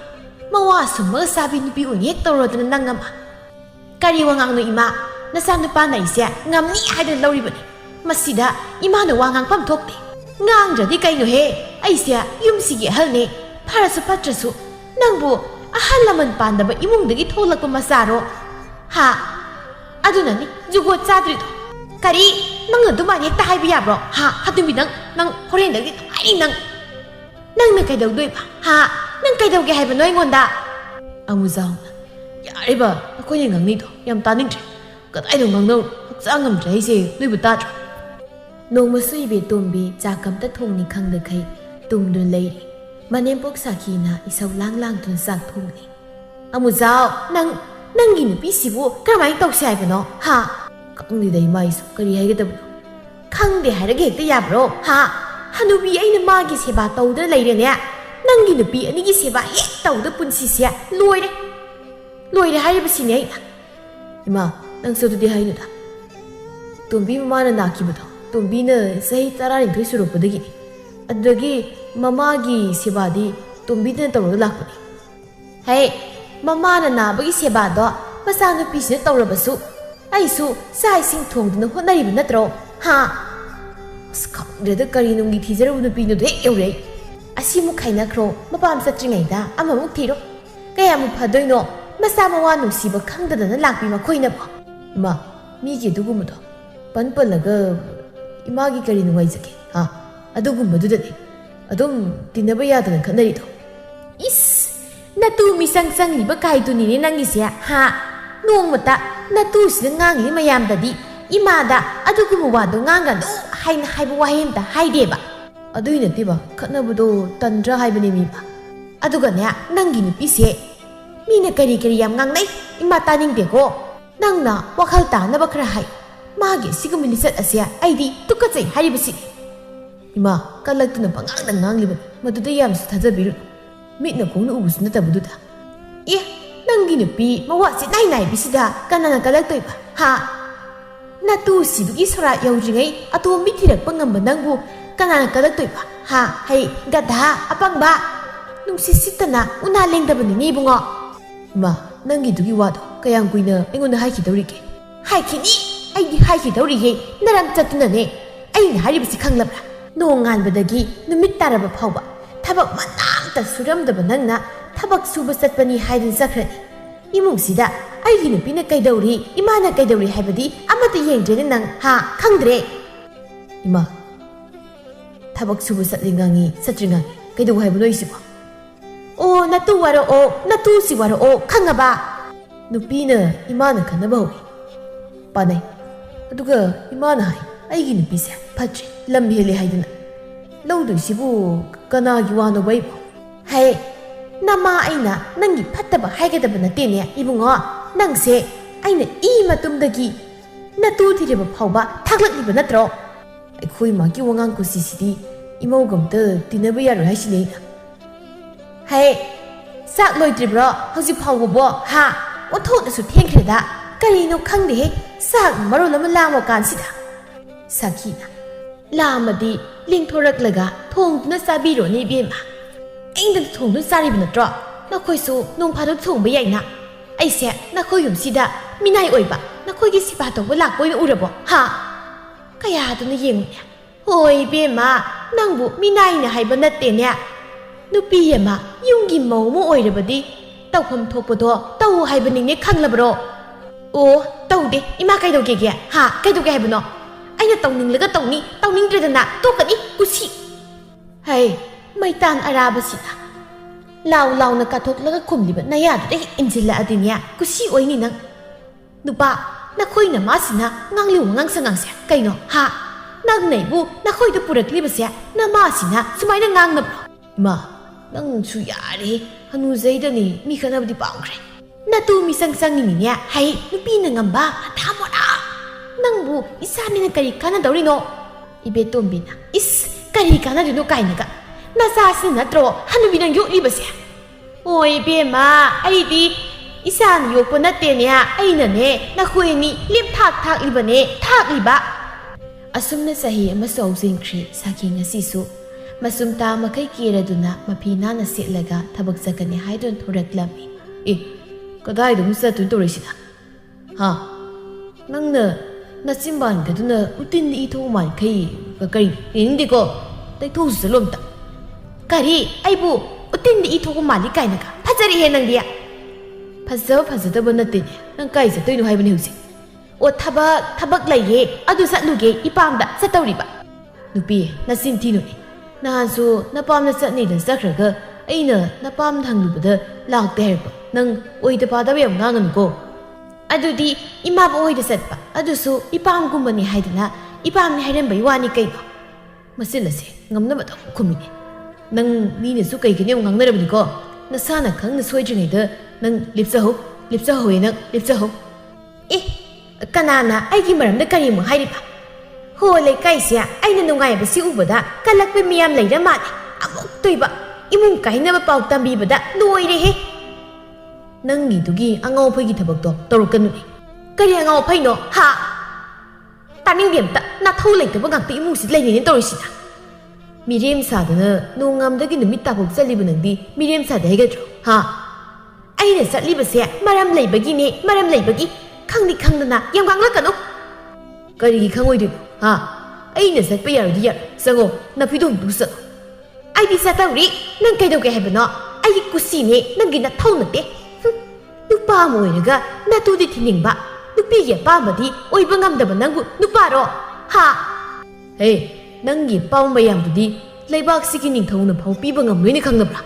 ꯃꯋꯥ ꯁꯨꯝꯃꯒ ꯆꯥꯕꯤ ꯅꯨꯄꯤ ꯑꯣꯏꯅ ꯍꯦꯛ ꯇꯧꯔꯗꯅ ꯅꯪ ꯑꯃ ꯀꯔꯤ ꯋꯥꯉꯥꯡꯅꯣ ꯏꯃꯥ ꯅꯆꯥ ꯅꯨꯄꯥꯅ ꯑꯩꯁꯦ ꯉꯝꯅꯤ ꯍꯥꯏꯗꯅ ꯂꯧꯔꯤꯕꯅꯤ ꯃꯁꯤꯗ ꯏꯃꯥꯅ ꯋꯥ ꯉꯥꯡꯐꯝ ꯊꯣꯛꯇꯦ ꯉꯥꯡꯗ꯭ꯔꯗꯤ ꯀꯩꯅꯣꯍꯦ ꯑꯩꯁꯦ ꯌꯨꯝꯁꯤꯒꯤ ꯑꯍꯜꯅꯦ ꯐꯔꯁꯨ ꯐꯠꯇ꯭ꯔꯁꯨ ꯅꯪꯕꯨ ꯑꯍꯜ ꯂꯃꯟ ꯄꯥꯟꯗꯕ ꯏꯃꯨꯡꯗꯒꯤ ꯊꯣꯛꯂꯛꯄ ꯃꯆꯥꯔꯣ ꯍꯥ ꯑꯗꯨꯅꯅꯤ ꯖꯨꯒꯣꯠ ꯆꯥꯗ꯭ꯔꯤꯗꯣ ꯀꯔꯤ ꯅꯪꯅ ꯑꯗꯨꯃꯥꯏꯅ ꯍꯦꯛꯇ ꯍꯥꯏꯕ ꯌꯥꯕ꯭ꯔꯣ ꯍꯥ ꯍꯥꯇꯨꯝꯕꯤ ꯅꯪ ꯍꯣꯔꯦꯟꯗꯒꯤ ꯅꯨꯡꯉꯥꯏꯅꯤ ꯅꯪꯅ ꯀꯩꯗꯧꯗꯣꯏꯕ ꯍꯥ ꯅꯪ ꯀꯩꯗꯧꯒꯦ ꯍꯥꯏꯕꯅꯣ ꯑꯩꯉꯣꯟꯗ ꯑꯃꯨꯖꯥꯎꯅ ꯌꯥꯔꯤꯕ ꯑꯩꯈꯣꯏꯅ ꯉꯥꯡꯅꯩꯗꯣ ꯌꯥꯝ ꯇꯥꯅꯤꯡꯗ꯭ꯔꯦ ꯀꯗꯥꯏꯗꯣ ꯉꯥꯡꯅꯧ ꯍꯛꯆꯥꯡ ꯉꯝꯗ꯭ꯔꯦ ꯑꯩꯁꯦ ꯅꯣꯏꯕꯨ ꯇꯥꯗ꯭ꯔꯣ ꯅꯣꯡꯃꯁꯨ ꯏꯕꯦꯇꯣꯝꯕꯤ ꯆꯥꯛ ꯑꯝꯇ ꯊꯣꯡꯅꯤ ꯈꯪꯗꯈꯩ ꯇꯨꯝꯗꯨꯅ ꯂꯩꯔꯤ ꯃꯅꯦꯝꯄꯣꯛ ꯁꯥꯈꯤꯅ ꯏꯁꯧ ꯂꯥꯡꯗꯨꯅ ꯆꯥꯛ ꯊꯣꯡꯂꯤ ꯑꯃꯨꯖꯥꯎ ꯅꯪꯒꯤ ꯅꯨꯄꯤꯁꯤꯕꯨ ꯀꯔꯝꯍꯥꯏꯅ ꯇꯧꯁꯦ ꯍꯥꯏꯕꯅꯣ ꯍꯥ ꯈꯪꯗꯦꯗ ꯏꯃꯥꯏꯁꯨ ꯀꯔꯤ ꯍꯥꯏꯒꯗꯕꯅꯣ ꯈꯪꯗꯦ ꯍꯥꯏꯔꯒ ꯍꯦꯛꯇ ꯌꯥꯕ꯭ꯔꯣ ꯍꯥ ꯍꯅꯨꯕꯤ ꯑꯩꯅ ꯃꯥꯒꯤ ꯁꯦꯕꯥ ꯇꯧꯗꯨꯅ ꯂꯩꯔꯦꯅꯦ ꯅꯪꯒꯤ ꯅꯨꯄꯤ ꯑꯅꯤꯒꯤ ꯁꯦꯕꯥ ꯍꯦꯛ ꯇꯧꯗ ꯄꯨꯟꯁꯤꯁꯦ ꯂꯣꯏꯔꯦ ꯍꯥꯏꯔꯤꯕꯁꯤꯅꯦ ꯑꯩꯅ ꯏꯃꯥ ꯅꯪꯁꯨ ꯑꯗꯨꯗꯤ ꯍꯥꯏꯅꯨꯗ ꯇꯣꯝꯕꯤ ꯃꯃꯥꯅ ꯅꯥꯈꯤꯕꯗꯣ ꯇꯣꯝꯕꯤꯅ ꯆꯍꯤ 12 ꯁꯨꯔꯛꯄꯗꯒꯤꯅꯤ ꯑꯗꯨꯗꯒꯤ ꯃꯃꯥꯒꯤ ꯁꯦꯕꯥꯗꯤ ꯇꯣꯝꯕꯤꯗꯅ ꯇꯧꯔꯒ ꯂꯥꯛꯄꯅꯤ ꯍꯦ ꯃꯃꯥꯅ ꯅꯥꯕꯒꯤ ꯁꯦꯕꯥꯗꯣ ꯃꯆꯥꯅꯨꯄꯤꯁꯤꯅ ꯇꯧꯔꯕꯁꯨ ꯑꯩꯁꯨ ꯆꯥꯛ ꯏꯁꯤꯡ ꯊꯣꯡꯗꯨꯅ ꯍꯣꯠꯅꯔꯤꯕ ꯅꯠꯇ꯭ꯔꯣ ꯍꯥ ꯑꯁ ꯈꯪꯗ꯭ꯔꯦꯗ ꯀꯔꯤ ꯅꯨꯡꯒꯤ ꯊꯤꯖꯔꯨꯕ ꯅꯨꯄꯤꯅꯣꯗꯣ ꯍꯦꯛ ꯌꯧꯔꯛꯏ ꯑꯁꯤꯃꯨꯛ ꯈꯥꯏꯅꯈ꯭ꯔꯣ ꯃꯄꯥꯝ ꯆꯠꯇ꯭ꯔꯤꯉꯩꯗ ꯑꯃꯃꯨꯛ ꯊꯤꯔꯣ ꯀꯌꯥꯃꯨꯛ ꯐꯗꯣꯏꯅꯣ ꯃꯆꯥ ꯃꯋꯥ ꯅꯨꯡꯁꯤꯕ ꯈꯪꯗꯗꯅ ꯂꯥꯛꯄꯤ ꯃꯈꯣꯏꯅꯕꯣ ꯏꯃꯥ ꯃꯤꯒꯤ ꯑꯗꯨꯒꯨꯝꯕꯗꯣ ꯄꯜꯂꯒ ꯏꯃꯥꯒꯤ ꯀꯔꯤ ꯅꯨꯡꯉꯥꯏꯖꯒꯦ ꯍꯥ ꯑꯗꯨꯒꯨꯝꯕꯗꯨꯗꯅꯤ ꯑꯗꯨꯝ ꯇꯤꯟꯅꯕ ꯌꯥꯗꯅ ꯈꯠꯅꯔꯤꯗꯣ ꯏꯁ ꯅꯇꯨ ꯃꯤꯆꯪ ꯆꯪꯂꯤꯕ ꯀꯥꯏꯗꯨꯅꯤꯅꯦ ꯅꯪꯒꯤꯁꯦ ꯍꯥ ꯅꯣꯡꯃꯇ ꯅꯇꯨꯁꯤꯅ ꯉꯥꯡꯂꯤ ꯃꯌꯥꯝꯗꯗꯤ ꯏꯃꯥꯗ ꯑꯗꯨꯒꯨꯝꯕ ꯋꯥꯗꯣ ꯉꯥꯡꯒꯅꯨ ꯍꯥꯏꯕ ꯋꯥꯍꯩ ꯑꯝꯇ ꯍꯥꯏꯗꯦꯕ ꯑꯗꯨꯏ ꯅꯠꯇꯦꯕ ꯈꯠꯅꯕꯗꯣ ꯇꯟꯗ꯭ꯔꯥ ꯍꯥꯏꯕꯅꯦ ꯃꯤꯕ ꯑꯗꯨꯒꯅꯦ ꯅꯪꯒꯤ ꯅꯨꯄꯤꯁꯦ ꯃꯤꯅ ꯀꯔꯤ ꯌꯥꯝ ꯉꯥꯡꯅꯩ ꯏꯃꯥ ꯇꯥꯅꯤꯡꯗꯦꯀꯣ ꯅꯪꯅ ꯋꯥꯈꯜ ꯇꯥꯅꯕ ꯈꯔ ꯍꯥꯏ ꯃꯥꯒꯤ ꯑꯁꯤꯒꯨꯝꯕ ꯂꯤꯆꯠ ꯑꯁꯦ ꯑꯩꯗꯤ ꯇꯨꯀꯠꯆꯩ ꯍꯥꯏꯔꯤꯕꯁꯤꯅꯤ ꯏꯃꯥ ꯀꯜꯂꯛꯇꯨꯅ ꯄꯉꯥꯡꯗ ꯉꯥꯡꯂꯤꯕꯅꯤ ꯃꯗꯨꯗ ꯌꯥꯝꯅꯁꯨ ꯊꯥꯖꯕꯤꯔꯨꯅꯨ ꯃꯤꯠꯅ ꯈꯣꯡꯅ ꯎꯕꯁꯨ ꯅꯠꯇꯕꯗꯨꯗ ꯅꯪꯒꯤ ꯅꯨꯄꯤ ꯃꯋꯥꯁꯦ ꯅꯥꯏꯕꯤꯁꯤꯗ ꯀꯅꯥꯅ ꯀꯜꯂꯛꯇꯣꯏꯕ ꯍꯥ natu sibugi sora yaudringai atomi thirakpa ngamba nangbu kanana kadaktoiba ha hei gadha apangba nungsisitana una lengdabani ni bungo ma nangi dugi wado kayang kuina engona haikidawrige haikini aidi haikidawrige naram chatunane aina haribasi khanglabra nonganbadagi numit taraba phawba thabak manamta suramdaba nangna thabak suba chatpani haidin sakhrani imungsida aigi nupina kaidawri imana kaidawri haibadi amata yengdrene nang ha khangdre ima thabak suba chatlingangi satringangi kaidaw haibano isibo o natu waro o natu si waro o khangaba nupina imana khanaba howi panai aduga imana hai aigi nupise phatri lam hele haidana lawdoisibu kanagi wano baibo hai nama aina nangi phattaba haigadaba natene ibungo nangse aina I matumdagi natu thireba phawba thaglakliba natro aikhoi magi wangang kusisidi imaugamta tinaba yaro haisine hai sak loitribro hauji phawbo ha othodasu thengkreda karino khangde he sak maro lama lamo kansida sakina lamadi lingthoraklaga thongduna sabiro ni bema ainda thongdun saribi natro nakhoisu nongphado thongba yaina aise nakhoi yumsida minai oiba nakhoigi siba tawba lakpoina urabo ha kaya duna yengune hoi bema nangbu minai na haiba natte ne nupi yama yungi mawmo oirabadi tawpham thokpado taw haibaningne khanglabro o tawde ima kaidogege ha kaidoge haibano aina tawninglaga tawningdredana tokani kusi hai maitan arabasina law lawna kathoklaga khumliba nayadde injilla adinya kusi oini nang nupa nakhoina masina ngangli ngangsa kaino ha nang naibu nakhoida puraklibase na masina sumaina ngangnabro ma nang su yare hanu zaidani mi khanabdi pangkre natu mi sangsang ni nya hai nupi na ngamba thamona nangbu isani na kari kana dawrino ibe tombina is kari kana dino kainaga nasasi natro hanu binang yo libase oi be ma aidi isan yo ko natte nya aina ne nakhoini lip thak libane thak liba asumna sahi ama sawsing khri saki ngasi su masumta makai kiraduna mapina na setlaga thabak sakani haidon thoraklami kadai dum sa tun torisida ha nangna nasimban gaduna utin I tho man kai kari indiko tai thu salomta kari aibu utin I tho mali kainaga phajari he nangdia phajadaba natte nang kai sa toinu haibani husi o thabak laiye adu satluge ipamda satawriba nupi nasin tinu nahansu napamna satni da sakraga aina napam thanglubada lakte herba nang oida padaba yam nganganuko adudi ima ba oida satpa adusu ipam gumbani haidana ipam ni hairan bai wani kai masilase ngamna ba dam khumini nang ni ne su kai gene ngangnarabni ko nasana khangna soijringai da nang lipsaho nang lipsaho kanana aigi maramda kari mu hairiba ho le kaisia aina nungai ba si ubada kalakpe miyam leira mane amuk toiba imung kaina ba pau tambi bada noire he nangi dugi angau phagi thabak to torukanu kari angau phaino ha taning dem ta na thau leita ba ngakti imung si leini torisina mirem sadana nongam dagi numit ta bok chali banandi mirem sada hegatro ha aina satli ba se maram leibagi ne maram leibagi khangni khangdana yam gangla kanu kari khangoi du ha aina satpa yardi yar sango na pidon du sa ai di satawri nang kai doge hebno ai kusi ne nangi na thau nate nupa moiraga na tu di thiningba nupi ye pa madi oiba ngamdaba nangu nupa ro ha hey nangi paw mayam budi leibak siki ningthau na phau piba ngamloi ni khangnabra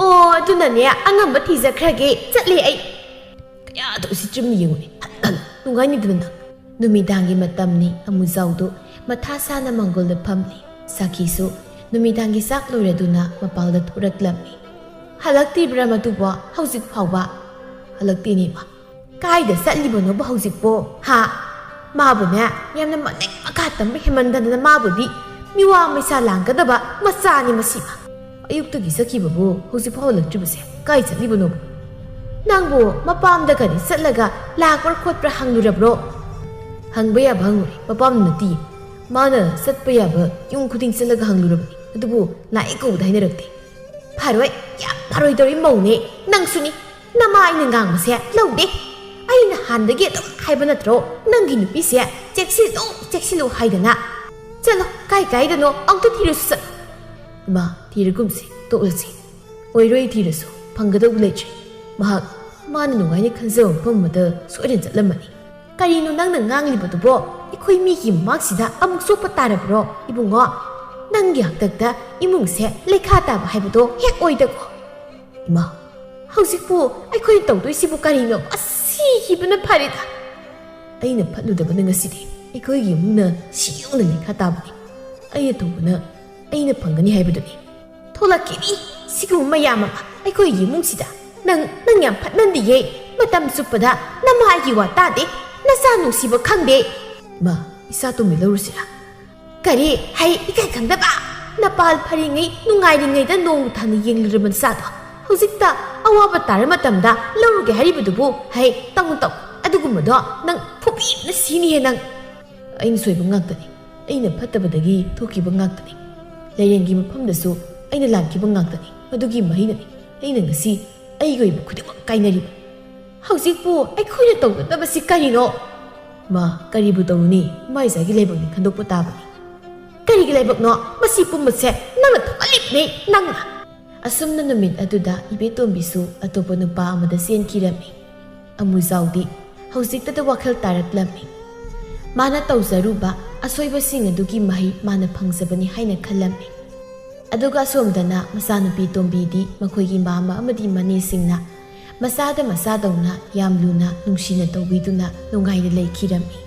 o aduna ne angamba thijakrage chatle ai kaya to si chimni yenguni nungai ni dana numidangi matamni amuzaudu mathasana mangolda phamli sakisu numidangi sak loiraduna mapalda thuraklammi halakti brahmatuba hausik phawba halakti ni ba kaida satlibono ba hausik po ha mabuna yamna manek makatam hemandana mabudi miwa misa langkadaba masani masiba ayuktagi sakibabu hausik phawlaktibase kai satlibono nangbo mapamda kani satlaga lakpar khotpra hanglurabro hangba yaba hangure papam nati mana satpa yaba yung khuding chalaga hanglurabani adubu lai ko daina rakte pharoi ya pharoi dori maune nang suni nama aina ngang ma se laude aina handage dum haiba natro nangi nupi se cheksi lo haidana chalo kai da no angta thirusu ma thirugumse to ulsi oiroi thirasu phanggadau leche mahak mana nungai khanjau pamada soiren chatlamani karino nangna nganglibadu ikoi mi gi maksida amuk sopa tarabro ibungo nangi haktakta imungse lekha ta ba haibado hek oidago ima hausikpu aikoi tawdoi sibu karino asi hibuna pharida aina phatludaba ngasidi ikoi gi mungna siyona lekha ta bani aina tawbuna aina phangani haibaduni tholakini sigu mayama aikoi gi mungsida nang yam phatnandiye matam supada nama gi wa ta de nasa nungsiba khangde ma isa to mi lorusira kari hai ikai khangdaba napal pharingai nungairi da nong thani yenglirman sa do hojikta awaba tarama tamda loruge haribudubu hai tang adugumado nang phubi na sini he nang ain soiba ngaktani aina phatabadagi thokiba ngaktani leirengi mafamdasu aina lankiba ngaktani adugi mahinani aina ngasi aigoi khudima kainari hojikpu aikhoina tawdaba si karino ma karibu tawni maisagi lebakni khandokpa tabani karigi lebakno masi pumase nangna thalipne nangna asumna numit aduda ibetombisu atopa nupa amada senkirami amuzaudi hojikta da wakhal taraklami mana tawzaruba asoiba sing adugi mahi mana phangsabani haina khalami aduga somdana masanupi tombidi makhoigi mama amadi mani singna masada masadawna yamluna nungsina tawbiduna nungaida leikirami